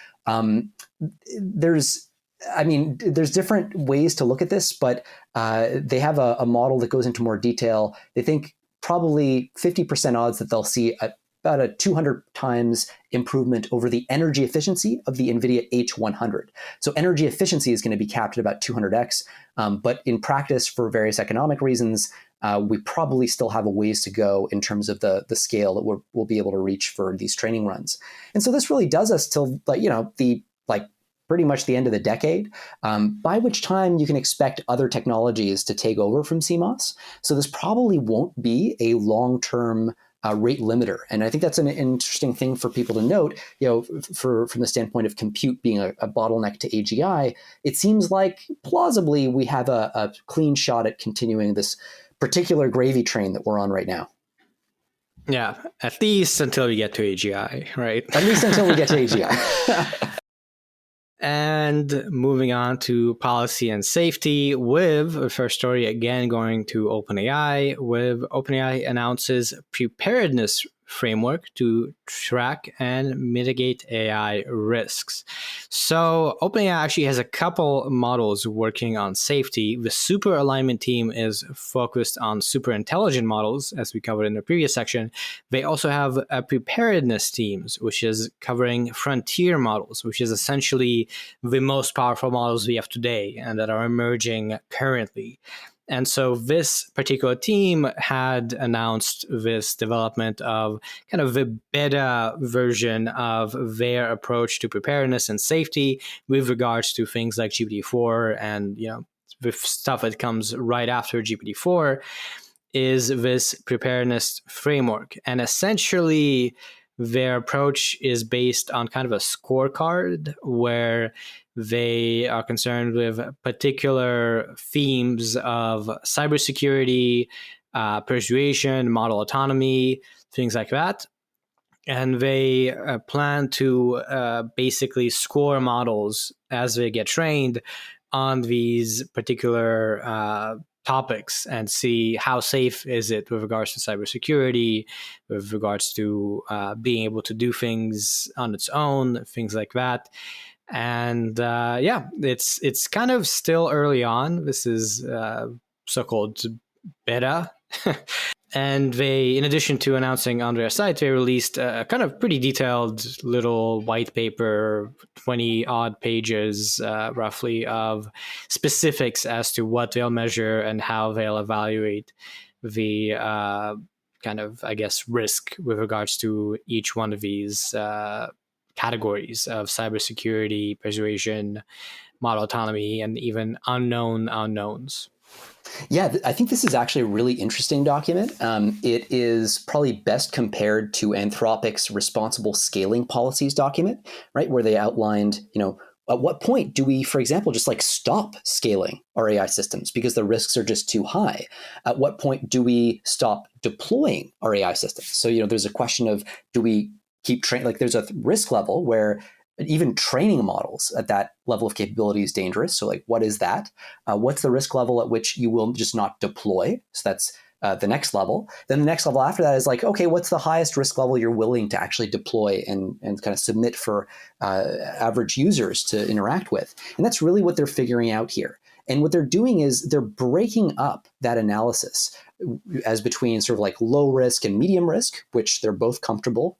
There's different ways to look at this, but they have a model that goes into more detail. They think probably 50% odds that they'll see about a 200 times improvement over the energy efficiency of the NVIDIA H100. So energy efficiency is going to be capped at about 200x, but in practice, for various economic reasons, we probably still have a ways to go in terms of the scale that we'll be able to reach for these training runs. And so this really does us till pretty much the end of the decade, by which time you can expect other technologies to take over from CMOS. So this probably won't be a long-term rate limiter. And I think that's an interesting thing for people to note, from the standpoint of compute being a bottleneck to AGI. It seems like plausibly we have a clean shot at continuing this particular gravy train that we're on right now. Yeah, at least until we get to AGI, right? At least until we get to AGI. And moving on to policy and safety, with the first story again going to OpenAI, with OpenAI announces preparedness framework to track and mitigate AI risks. So OpenAI actually has a couple models working on safety. The super alignment team is focused on super intelligent models, as we covered in the previous section. They also have a preparedness teams, which is covering frontier models, which is essentially the most powerful models we have today and that are emerging currently. And so this particular team had announced this development of kind of the beta version of their approach to preparedness and safety with regards to things like GPT-4 and, the stuff that comes right after GPT-4 is this preparedness framework. And essentially, their approach is based on kind of a scorecard where they are concerned with particular themes of cybersecurity, persuasion, model autonomy, things like that. And they plan to basically score models as they get trained on these particular topics and see how safe is it with regards to cybersecurity, with regards to being able to do things on its own, things like that. And it's kind of still early on. This is so-called beta. And they, in addition to announcing on their site, they released a kind of pretty detailed little white paper, 20 odd pages roughly, of specifics as to what they'll measure and how they'll evaluate the kind of, I guess, risk with regards to each one of these categories of cybersecurity, persuasion, model autonomy, and even unknown unknowns. Yeah, I think this is actually a really interesting document. It is probably best compared to Anthropic's responsible scaling policies document, right, where they outlined, at what point do we, for example, just stop scaling our AI systems because the risks are just too high? At what point do we stop deploying our AI systems? So, there's a question of, do we keep training? There's a risk level where even training models at that level of capability is dangerous. So what is that? What's the risk level at which you will just not deploy? So that's the next level. Then the next level after that is okay, what's the highest risk level you're willing to actually deploy and kind of submit for average users to interact with? And that's really what they're figuring out here. And what they're doing is they're breaking up that analysis as between sort of low risk and medium risk, which they're both comfortable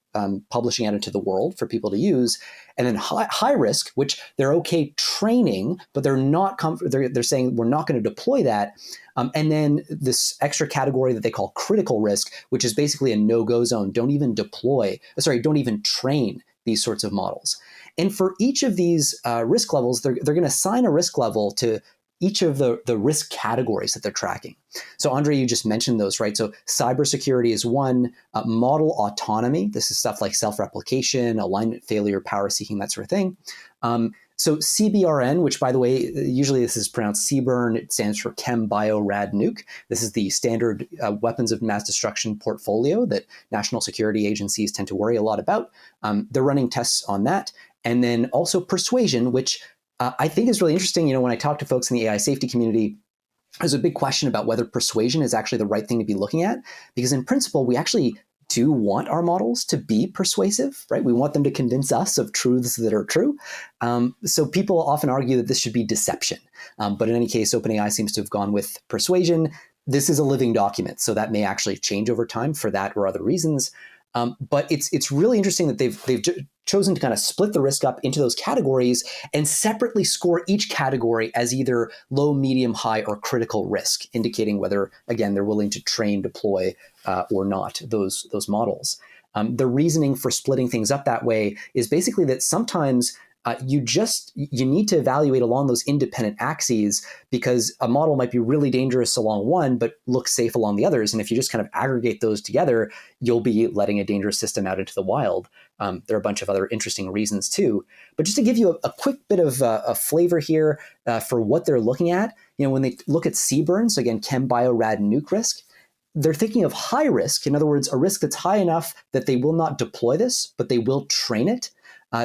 publishing out into the world for people to use, and then high risk, which they're okay training, but they're not they're saying we're not going to deploy that. And then this extra category that they call critical risk, which is basically a no-go zone. Don't even train these sorts of models. And for each of these risk levels, they're going to assign a risk level to each of the risk categories that they're tracking. So Andre, you just mentioned those, right? So cybersecurity is one, model autonomy. This is stuff like self-replication, alignment failure, power seeking, that sort of thing. So CBRN, which by the way, usually this is pronounced CBRN, it stands for Chem Bio Rad Nuke. This is the standard weapons of mass destruction portfolio that national security agencies tend to worry a lot about. They're running tests on that. And then also persuasion, which I think is really interesting. When I talk to folks in the AI safety community, there's a big question about whether persuasion is actually the right thing to be looking at, because in principle, we actually do want our models to be persuasive, right? We want them to convince us of truths that are true. So people often argue that this should be deception. But in any case, OpenAI seems to have gone with persuasion. this is a living document, so that may actually change over time for that or other reasons. But it's really interesting that they've chosen to kind of split the risk up into those categories and separately score each category as either low, medium, high, or critical risk, indicating whether, again, they're willing to train, deploy, or not those models. The reasoning for splitting things up that way is basically that sometimes you need to evaluate along those independent axes, because a model might be really dangerous along one but look safe along the others. And if you just kind of aggregate those together, you'll be letting a dangerous system out into the wild. There are a bunch of other interesting reasons too. But just to give you a quick bit of a flavor here for what they're looking at, when they look at CBRN, so again, chem, bio, rad, nuke risk, they're thinking of high risk. In other words, a risk that's high enough that they will not deploy this, but they will train it.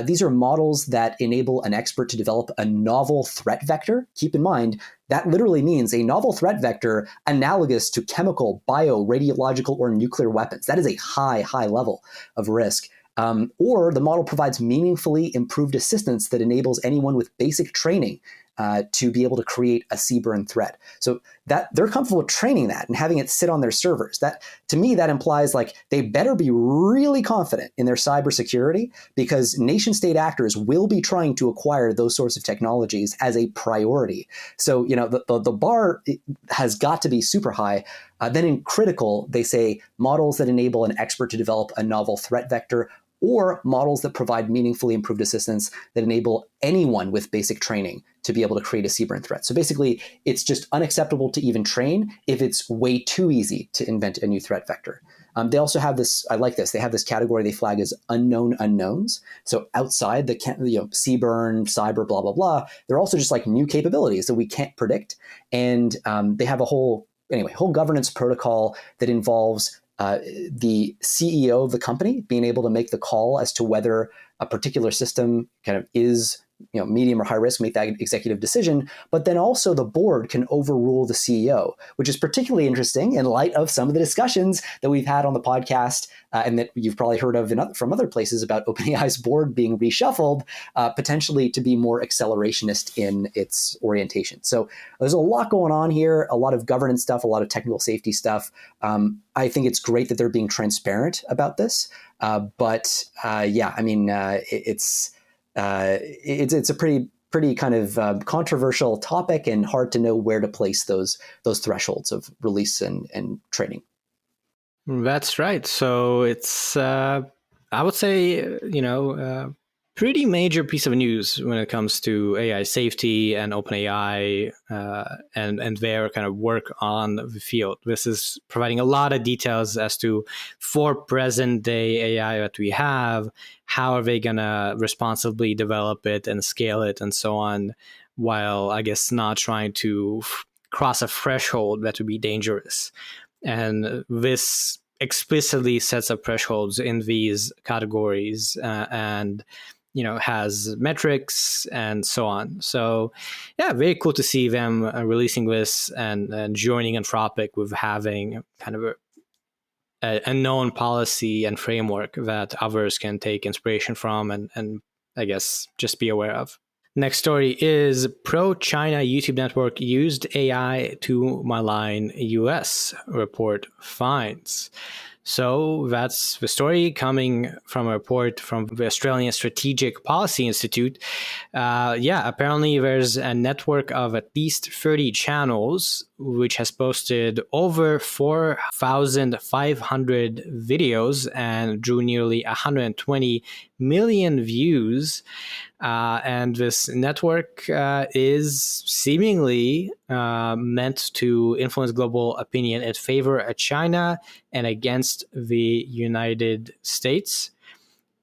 These are models that enable an expert to develop a novel threat vector. Keep in mind, that literally means a novel threat vector analogous to chemical, bio, radiological, or nuclear weapons. That is a high, high level of risk. Or the model provides meaningfully improved assistance that enables anyone with basic training to be able to create a CBRN threat. So that they're comfortable training that and having it sit on their servers. That, to me, that implies like they better be really confident in their cybersecurity, because nation state actors will be trying to acquire those sorts of technologies as a priority. So, the bar has got to be super high. Then in critical, they say models that enable an expert to develop a novel threat vector, or models that provide meaningfully improved assistance that enable anyone with basic training to be able to create a CBRN threat. So basically, it's just unacceptable to even train if it's way too easy to invent a new threat vector. They also have this, I like this, they have this category they flag as unknown unknowns. So outside the CBRN, cyber, blah, blah, blah, they're also just like new capabilities that we can't predict. And they have a whole governance protocol that involves the CEO of the company being able to make the call as to whether a particular system kind of is medium or high risk, make that executive decision. But then also the board can overrule the CEO, which is particularly interesting in light of some of the discussions that we've had on the podcast and that you've probably heard of from other places about OpenAI's board being reshuffled, potentially to be more accelerationist in its orientation. So there's a lot going on here, a lot of governance stuff, a lot of technical safety stuff. I think it's great that they're being transparent about this. It's a pretty kind of controversial topic, and hard to know where to place those thresholds of release and training. That's right. So it's I would say pretty major piece of news when it comes to AI safety and OpenAI and their kind of work on the field. This is providing a lot of details as to, for present day AI that we have, how are they going to responsibly develop it and scale it and so on, while I guess not trying to cross a threshold that would be dangerous. And this explicitly sets up thresholds in these categories and has metrics and so on. So yeah, very cool to see them releasing this and joining Anthropic with having kind of a known policy and framework that others can take inspiration from and I guess just be aware of. Next story is pro-China YouTube network used AI to malign US, report finds. So that's the story coming from a report from the Australian Strategic Policy Institute. Apparently there's a network of at least 30 channels which has posted over 4,500 videos and drew nearly 120 million views. And this network is seemingly meant to influence global opinion in favor of China and against the United States.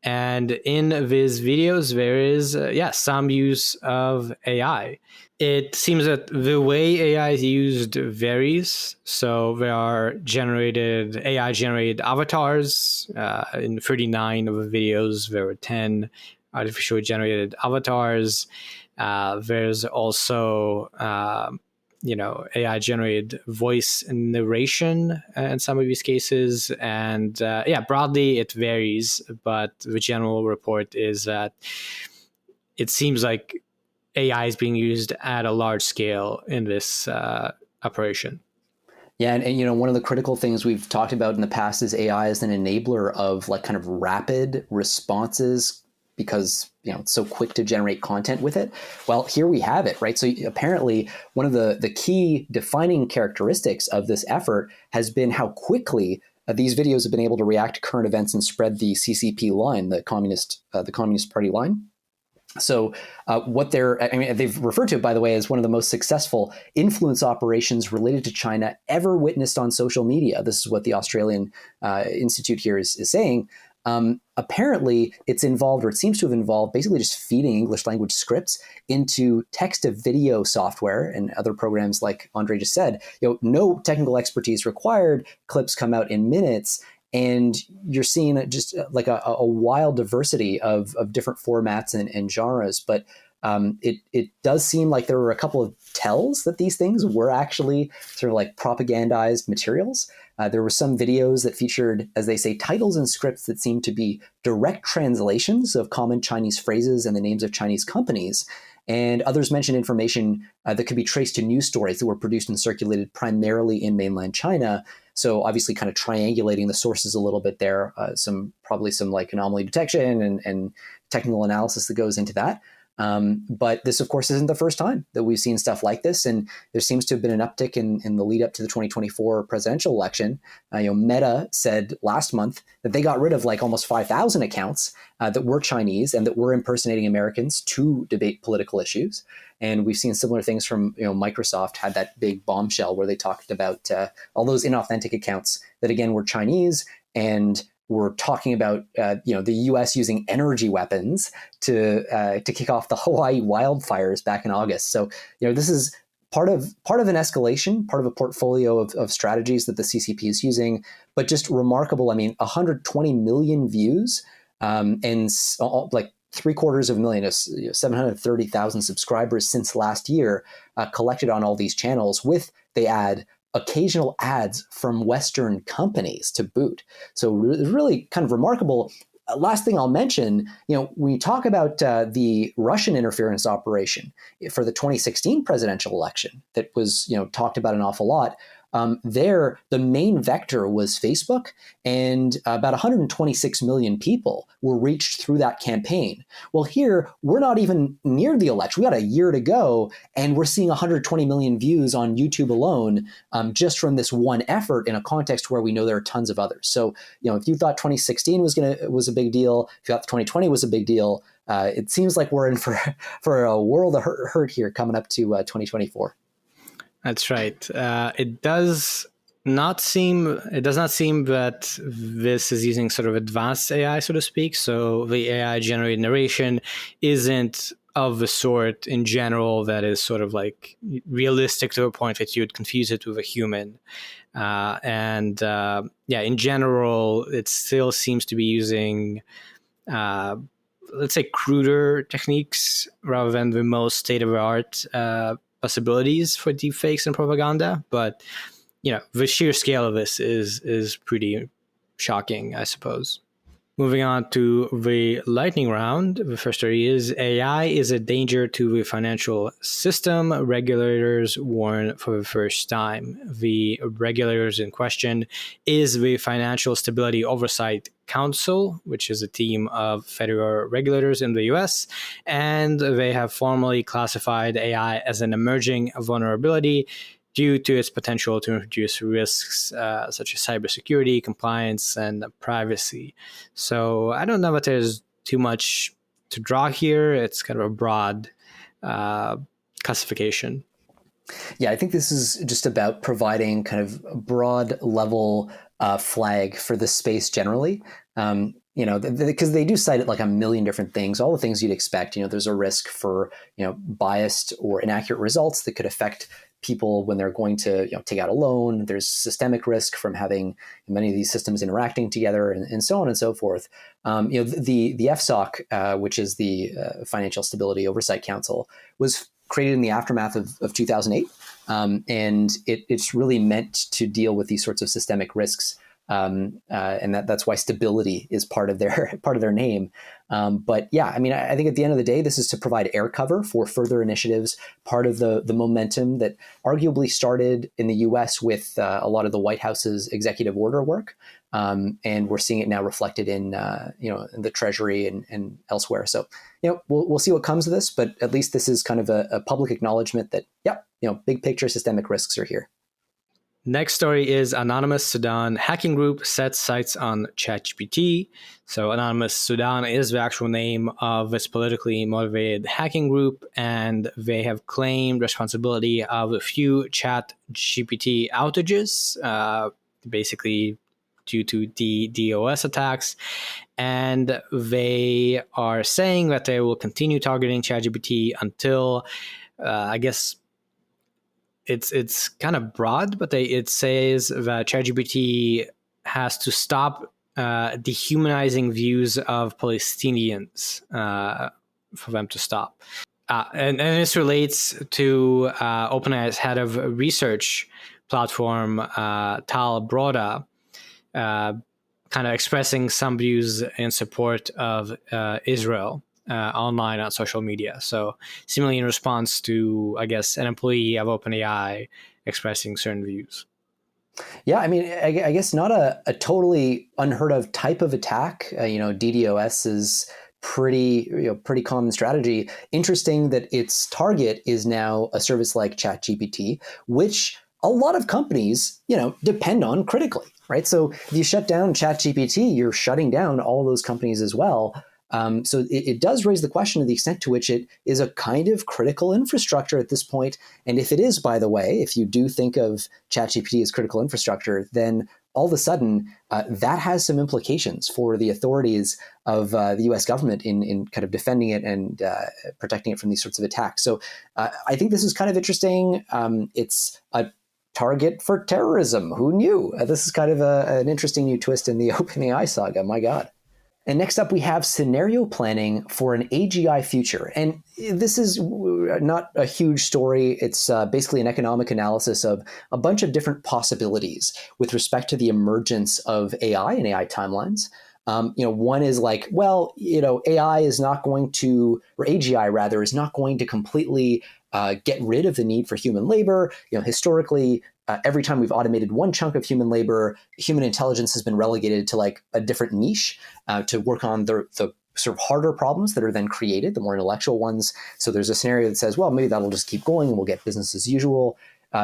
And in these videos, there is, some use of AI. It seems that the way AI is used varies. So there are AI-generated avatars. In 39 of the videos, there were 10 artificially generated avatars. There's also AI-generated voice narration in some of these cases. And broadly it varies, but the general report is that it seems like AI is being used at a large scale in this operation. Yeah, and one of the critical things we've talked about in the past is AI as an enabler of like kind of rapid responses because it's so quick to generate content with it. Well, here we have it, right? So apparently, one of the key defining characteristics of this effort has been how quickly these videos have been able to react to current events and spread the CCP line, the Communist Party line. So they've referred to it, by the way, as one of the most successful influence operations related to China ever witnessed on social media. This is what the Australian Institute here is saying. Apparently, it seems to have involved basically just feeding English language scripts into text to video software and other programs like Andre just said. No technical expertise required. Clips come out in minutes. And you're seeing just like a wild diversity of different formats and genres. But it does seem like there were a couple of tells that these things were actually sort of like propagandized materials. There were some videos that featured, as they say, titles and scripts that seemed to be direct translations of common Chinese phrases and the names of Chinese companies. And others mentioned information that could be traced to news stories that were produced and circulated primarily in mainland China. So obviously kind of triangulating the sources a little bit there, probably some like anomaly detection and technical analysis that goes into that. But this, of course, isn't the first time that we've seen stuff like this. And there seems to have been an uptick in the lead up to the 2024 presidential election. Meta said last month that they got rid of like almost 5,000 accounts that were Chinese and that were impersonating Americans to debate political issues. And we've seen similar things from, Microsoft had that big bombshell where they talked about all those inauthentic accounts that, again, were Chinese and were talking about, the U.S. using energy weapons to kick off the Hawaii wildfires back in August. So, this is part of an escalation, part of a portfolio of strategies that the CCP is using, but just remarkable. I mean, 120 million views and like 750,000, 730,000 subscribers since last year collected on all these channels with, they add, occasional ads from Western companies to boot. So really kind of remarkable. Last thing I'll mention, when you talk about the Russian interference operation for the 2016 presidential election that was, talked about an awful lot, there, the main vector was Facebook, and about 126 million people were reached through that campaign. Well, here, we're not even near the election. We got a year to go, and we're seeing 120 million views on YouTube alone just from this one effort in a context where we know there are tons of others. So, if you thought 2016 was a big deal, if you thought 2020 was a big deal, it seems like we're in for a world of hurt here coming up to 2024. That's right. It does not seem that this is using sort of advanced AI, so to speak. So the AI generated narration isn't of the sort in general that is sort of like realistic to a point that you would confuse it with a human. In general, it still seems to be using, let's say, cruder techniques rather than the most state-of-the-art possibilities for deepfakes and propaganda. But, the sheer scale of this is pretty shocking, I suppose. Moving on to the lightning round, the first story is AI is a danger to the financial system. Regulators warn for the first time. The regulators in question is the Financial Stability Oversight Council, which is a team of federal regulators in the US, and they have formally classified AI as an emerging vulnerability due to its potential to introduce risks such as cybersecurity, compliance, and privacy. So I don't know if there's too much to draw here. It's kind of a broad classification. Yeah, I think this is just about providing kind of a broad level flag for the space generally. Because they do cite it like a million different things, all the things you'd expect. There's a risk for, biased or inaccurate results that could affect people when they're going to take out a loan. There's systemic risk from having many of these systems interacting together, and so on and so forth. The FSOC, which is the Financial Stability Oversight Council, was created in the aftermath of 2008, and it's really meant to deal with these sorts of systemic risks and that's why stability is part of their name. But yeah, I mean, I think at the end of the day, this is to provide air cover for further initiatives. Part of the momentum that arguably started in the U.S. with a lot of the White House's executive order work, and we're seeing it now reflected in in the Treasury and elsewhere. So we'll see what comes of this, but at least this is kind of a public acknowledgement that big picture systemic risks are here. Next story is Anonymous Sudan hacking group sets sights on ChatGPT. So Anonymous Sudan is the actual name of this politically motivated hacking group, and they have claimed responsibility of a few ChatGPT outages, basically due to the DOS attacks. And they are saying that they will continue targeting ChatGPT until, I guess, it's kind of broad, but it says that ChatGPT has to stop dehumanizing views of Palestinians for them to stop. And this relates to OpenAI's head of research platform, Tal Broda, kind of expressing some views in support of Israel online on social media. So seemingly in response to, I guess, an employee of OpenAI expressing certain views. Yeah, I mean, I guess not a totally unheard of type of attack. DDoS is pretty common strategy. Interesting that its target is now a service like ChatGPT, which a lot of companies, depend on critically, right? So if you shut down ChatGPT, you're shutting down all those companies as well. So it does raise the question of the extent to which it is a kind of critical infrastructure at this point. And if it is, by the way, if you do think of ChatGPT as critical infrastructure, then all of a sudden that has some implications for the authorities of the US government in kind of defending it and protecting it from these sorts of attacks. So I think this is kind of interesting. It's a target for terrorism. Who knew? This is kind of an interesting new twist in the OpenAI saga. My God. And next up, we have scenario planning for an AGI future. And this is not a huge story. It's basically an economic analysis of a bunch of different possibilities with respect to the emergence of AI and AI timelines. One is like, AI is not going to, or AGI rather, is not going to completely get rid of the need for human labor. Historically, every time we've automated one chunk of human labor, human intelligence has been relegated to like a different niche to work on the sort of harder problems that are then created, the more intellectual ones. So there's a scenario that says, well, maybe that'll just keep going and we'll get business as usual.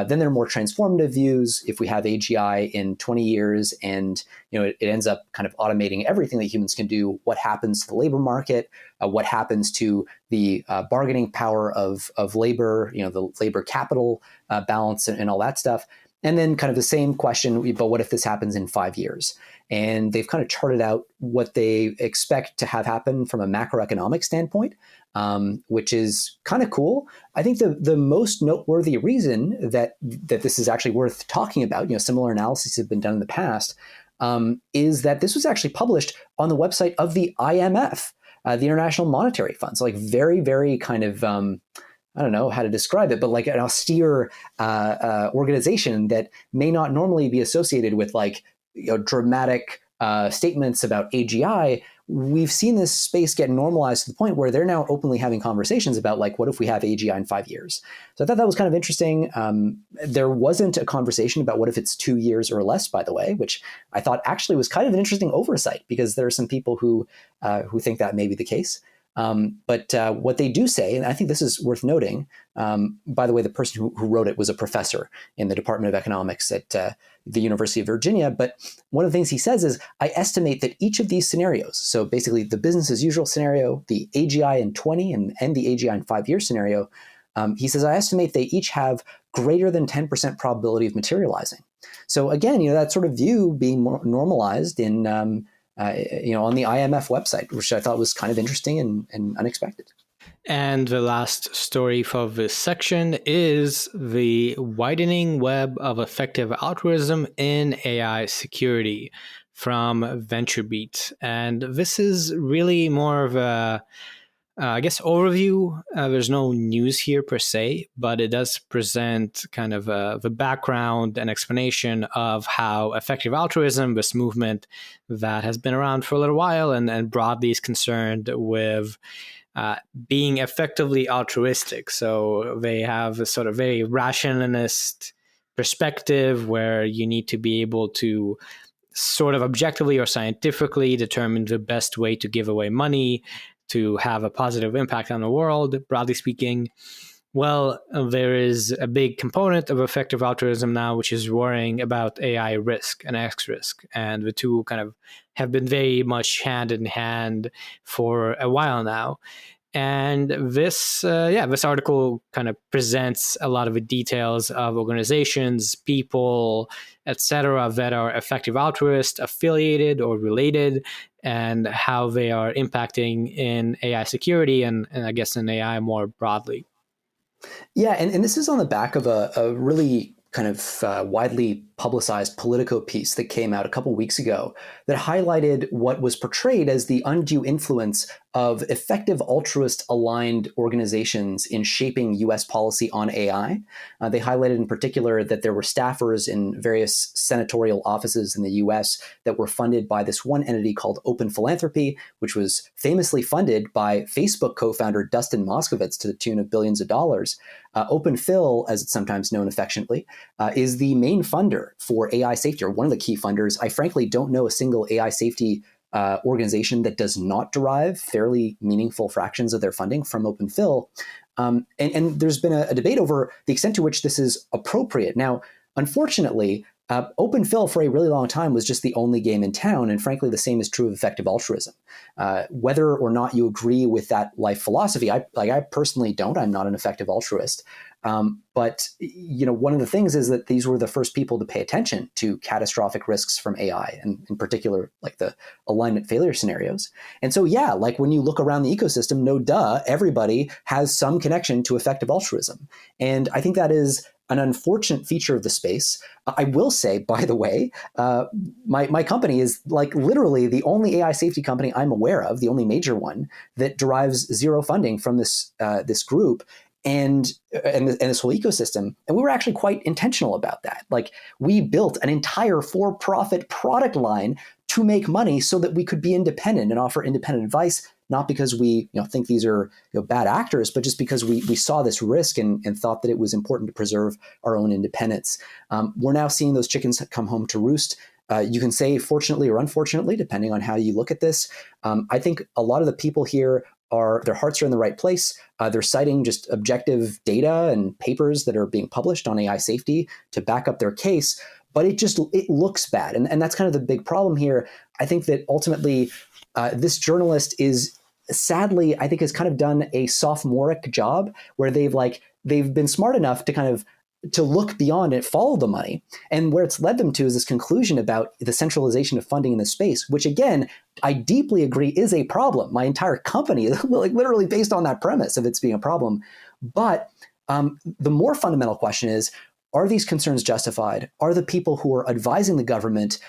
Then there are more transformative views. If we have AGI in 20 years and it ends up kind of automating everything that humans can do, what happens to the labor market? What happens to the bargaining power of labor? The labor capital balance and all that stuff. And then kind of the same question, but what if this happens in 5 years? And they've kind of charted out what they expect to have happen from a macroeconomic standpoint, which is kind of cool. I think the most noteworthy reason that this is actually worth talking about, similar analyses have been done in the past, is that this was actually published on the website of the IMF, the International Monetary Fund. So like very, very kind of, I don't know how to describe it, but like an austere organization that may not normally be associated with like dramatic statements about AGI. We've seen this space get normalized to the point where they're now openly having conversations about like, what if we have AGI in 5 years? So I thought that was kind of interesting. There wasn't a conversation about what if it's 2 years or less, by the way, which I thought actually was kind of an interesting oversight because there are some people who think that may be the case. But what they do say, and I think this is worth noting, by the way, the person who wrote it was a professor in the Department of Economics at the University of Virginia. But one of the things he says is, I estimate that each of these scenarios, so basically the business as usual scenario, the AGI in 20 and the AGI in 5 year scenario, he says, I estimate they each have greater than 10% probability of materializing. So again, that sort of view being more normalized in on the IMF website, which I thought was kind of interesting and unexpected. And the last story for this section is the widening web of effective altruism in AI security from VentureBeat. And this is really more of a I guess overview. There's no news here per se, but it does present kind of the background and explanation of how effective altruism, this movement that has been around for a little while and broadly is concerned with being effectively altruistic. So they have a sort of very rationalist perspective where you need to be able to sort of objectively or scientifically determine the best way to give away money to have a positive impact on the world, broadly speaking. Well, there is a big component of effective altruism now, which is worrying about AI risk and X risk. And the two kind of have been very much hand in hand for a while now. And this article kind of presents a lot of the details of organizations, people, etc., that are effective altruists, affiliated or related, and how they are impacting in AI security and I guess in AI more broadly. Yeah, and this is on the back of a really kind of widely publicized Politico piece that came out a couple weeks ago that highlighted what was portrayed as the undue influence of effective altruist aligned organizations in shaping US policy on AI. They highlighted in particular that there were staffers in various senatorial offices in the US that were funded by this one entity called Open Philanthropy, which was famously funded by Facebook co-founder Dustin Moskovitz to the tune of billions of dollars. Open Phil, as it's sometimes known affectionately, is the main funder for AI safety, or one of the key funders. I frankly don't know a single AI safety organization that does not derive fairly meaningful fractions of their funding from Open Phil. And there's been a debate over the extent to which this is appropriate. Now, unfortunately, Open Phil for a really long time was just the only game in town, and frankly, the same is true of effective altruism. Whether or not you agree with that life philosophy, I personally don't. I'm not an effective altruist. But one of the things is that these were the first people to pay attention to catastrophic risks from AI, and in particular, like the alignment failure scenarios. And so, yeah, like when you look around the ecosystem, no duh, everybody has some connection to effective altruism. And I think that is an unfortunate feature of the space. I will say, by the way, my company is like literally the only AI safety company I'm aware of, the only major one that derives zero funding from this group and this whole ecosystem. And we were actually quite intentional about that. Like, we built an entire for-profit product line to make money so that we could be independent and offer independent advice, not because we think these are bad actors, but just because we saw this risk and thought that it was important to preserve our own independence. We're now seeing those chickens come home to roost. You can say fortunately or unfortunately, depending on how you look at this. I think a lot of the people here their hearts are in the right place. They're citing just objective data and papers that are being published on AI safety to back up their case. But it looks bad. And that's kind of the big problem here. I think that ultimately this journalist is sadly, I think, has kind of done a sophomoric job where they've been smart enough to kind of to look beyond it, follow the money. And where it's led them to is this conclusion about the centralization of funding in the space, which again, I deeply agree is a problem. My entire company is like literally based on that premise of it's being a problem. But the more fundamental question is, are these concerns justified? Are the people who are advising the government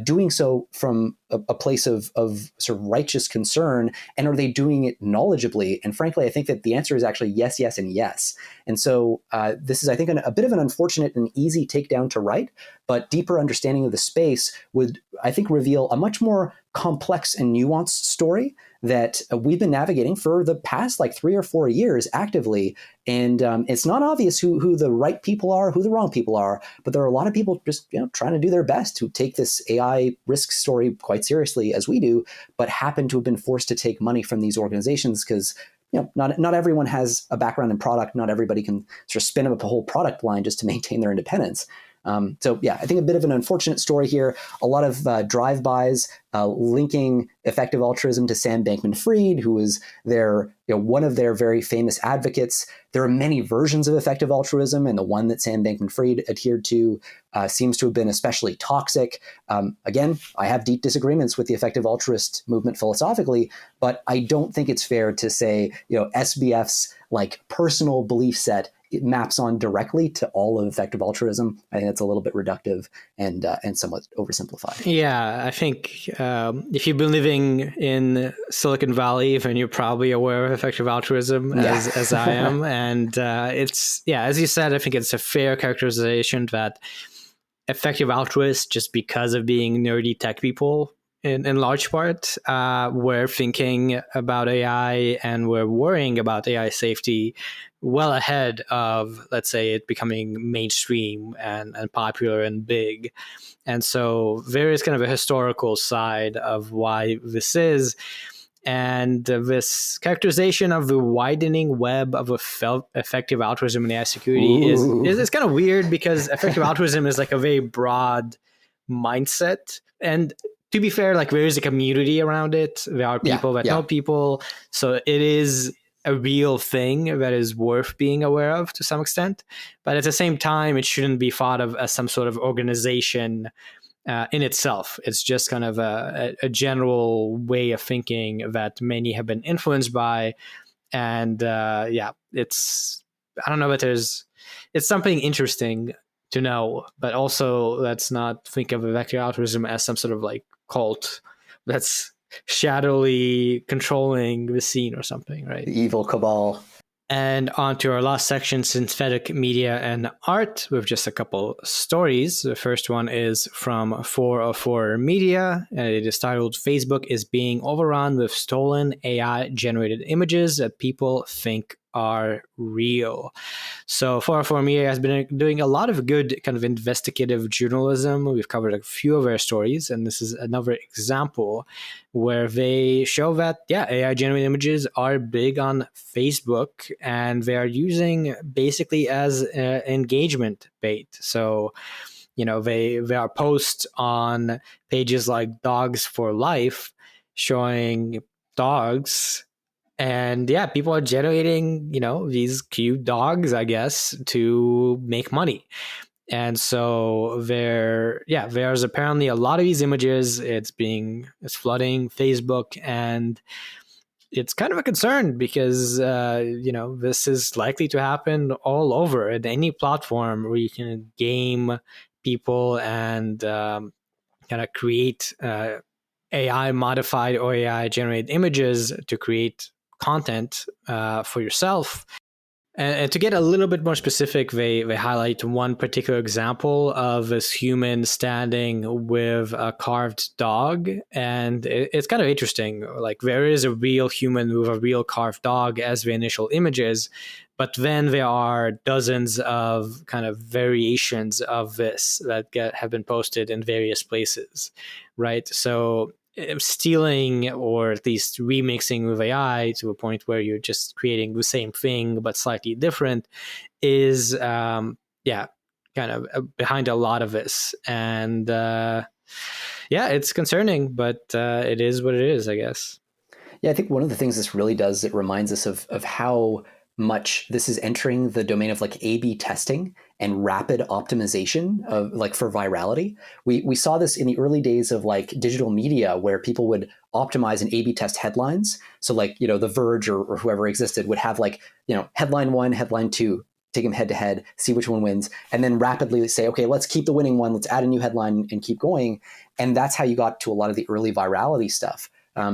doing so from a place of sort of righteous concern? And are they doing it knowledgeably? And frankly, I think that the answer is actually yes, yes, and yes. And so this is, I think, a bit of an unfortunate and easy takedown to write, but deeper understanding of the space would, I think, reveal a much more complex and nuanced story that we've been navigating for the past 3 or 4 years actively. And it's not obvious who the right people are, who the wrong people are, but there are a lot of people just trying to do their best to take this AI risk story quite seriously as we do, but happen to have been forced to take money from these organizations because not everyone has a background in product. Not everybody can sort of spin up a whole product line just to maintain their independence. So yeah, I think a bit of an unfortunate story here. A lot of drive-bys linking effective altruism to Sam Bankman-Fried, who is one of their very famous advocates. There are many versions of effective altruism, and the one that Sam Bankman-Fried adhered to seems to have been especially toxic. Again, I have deep disagreements with the effective altruist movement philosophically, but I don't think it's fair to say SBF's personal belief set it maps on directly to all of effective altruism, I think that's a little bit reductive and somewhat oversimplified. Yeah, I think if you've been living in Silicon Valley, then you're probably aware of effective altruism as I am. And it's, as you said, I think it's a fair characterization that effective altruists, just because of being nerdy tech people, in large part, we're thinking about AI and we're worrying about AI safety well ahead of, let's say, it becoming mainstream and popular and big. And so there is kind of a historical side of why this is. And this characterization of the widening web of effective altruism in AI security is kind of weird, because effective altruism is like a very broad mindset. And to be fair, like there is a community around it. There are people that know people. So it is a real thing that is worth being aware of to some extent. But at the same time, it shouldn't be thought of as some sort of organization in itself. It's just kind of a general way of thinking that many have been influenced by. And it's, I don't know, but it's something interesting to know, but also let's not think of effective altruism as some sort of like cult that's shadowly controlling the scene or something, right? The evil cabal. And on to our last section, synthetic media and art, with just a couple stories. The first one is from 404 Media, and it is titled, Facebook is being overrun with stolen AI-generated images that people think are real. So 404 Media has been doing a lot of good kind of investigative journalism. We've covered a few of their stories, and this is another example where they show that, AI-generated images are big on Facebook, and they are using basically as engagement bait. So, they are posts on pages like Dogs for Life showing dogs. And people are generating, these cute dogs, I guess, to make money. And so there's apparently a lot of these images. It's flooding Facebook, and it's kind of a concern because, this is likely to happen all over at any platform where you can game people and kind of create AI modified or AI generated images to create content for yourself. And to get a little bit more specific, they highlight one particular example of this human standing with a carved dog. And it's kind of interesting. Like, there is a real human with a real carved dog as the initial images, but then there are dozens of kind of variations of this that have been posted in various places, right? So stealing, or at least remixing with AI to a point where you're just creating the same thing but slightly different is kind of behind a lot of this. And it's concerning, but it is what it is, I guess. I think one of the things this really does, it reminds us of how much this is entering the domain of like A/B testing and rapid optimization of like for virality. We saw this in the early days of like digital media, where people would optimize and A/B test headlines. So like, The Verge or whoever existed would have like, headline 1, headline 2, take them head to head, see which one wins, and then rapidly say, okay, let's keep the winning one, let's add a new headline and keep going. And that's how you got to a lot of the early virality stuff.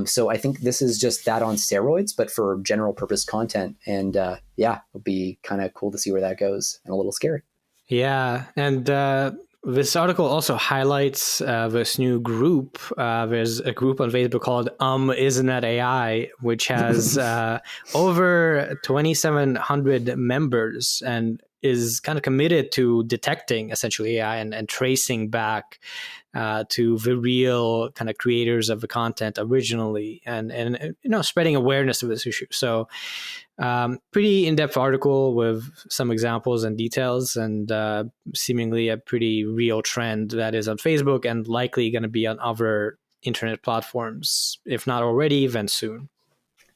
So I think this is just that on steroids, but for general purpose content. And it'll be kind of cool to see where that goes, and a little scary. Yeah. And this article also highlights this new group. There's a group on Facebook called Isn't That AI, which has over 2,700 members and is kind of committed to detecting essentially AI and tracing back to the real kind of creators of the content originally, and spreading awareness of this issue. So pretty in-depth article with some examples and details, and seemingly a pretty real trend that is on Facebook and likely going to be on other internet platforms, if not already, then soon.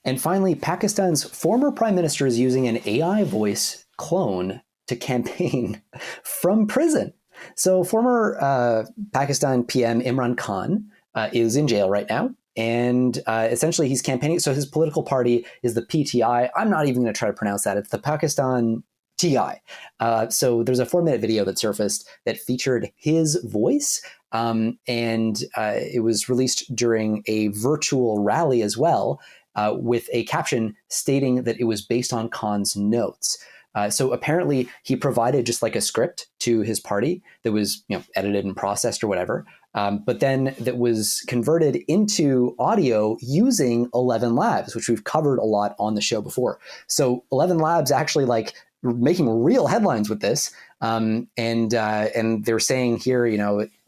And finally, Pakistan's former prime minister is using an AI voice clone to campaign from prison. So former Pakistan PM Imran Khan is in jail right now. And essentially he's campaigning. So his political party is the PTI. I'm not even going to try to pronounce that. It's the Pakistan TI. So there's a 4-minute video that surfaced that featured his voice, and it was released during a virtual rally as well, with a caption stating that it was based on Khan's notes. So apparently he provided just like a script to his party that was edited and processed or whatever, but then that was converted into audio using 11 Labs, which we've covered a lot on the show before. So 11 Labs actually like making real headlines with this, and they're saying here,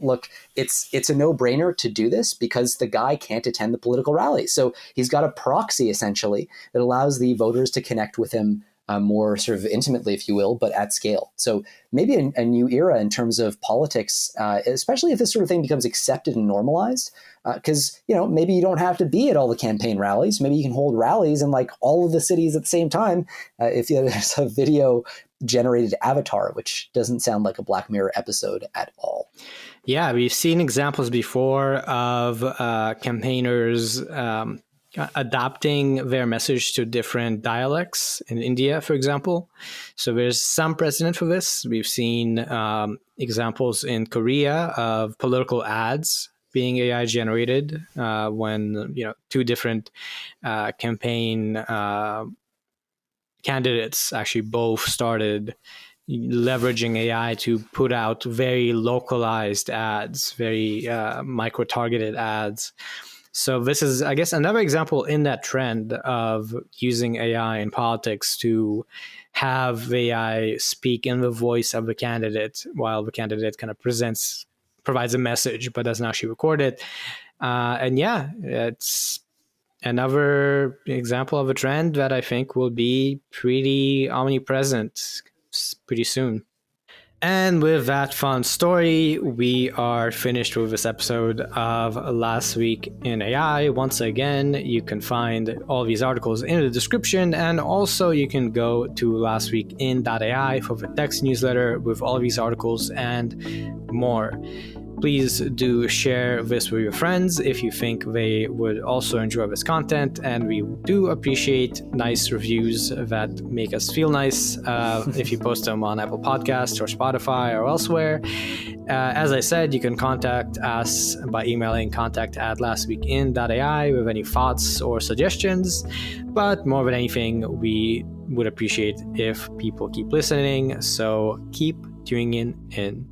look, it's a no-brainer to do this because the guy can't attend the political rally, so he's got a proxy essentially that allows the voters to connect with him more sort of intimately, if you will, but at scale. So maybe a new era in terms of politics, especially if this sort of thing becomes accepted and normalized. Because maybe you don't have to be at all the campaign rallies. Maybe you can hold rallies in like all of the cities at the same time if there's a video generated avatar, which doesn't sound like a Black Mirror episode at all. Yeah, we've seen examples before of campaigners adapting their message to different dialects in India, for example. So there's some precedent for this. We've seen examples in Korea of political ads being AI generated when two different campaign candidates actually both started leveraging AI to put out very localized ads, very micro-targeted ads. So this is, I guess, another example in that trend of using AI in politics to have AI speak in the voice of the candidate while the candidate kind of provides a message, but doesn't actually record it. And yeah, it's another example of a trend that I think will be pretty omnipresent pretty soon. And with that fun story, we are finished with this episode of Last Week in AI. Once again, you can find all these articles in the description, and also you can go to lastweekin.ai for the text newsletter with all these articles and more. Please do share this with your friends if you think they would also enjoy this content, and we do appreciate nice reviews that make us feel nice if you post them on Apple Podcasts or Spotify or elsewhere. As I said, you can contact us by emailing contact@lastweekin.ai with any thoughts or suggestions, but more than anything, we would appreciate if people keep listening, so keep tuning in.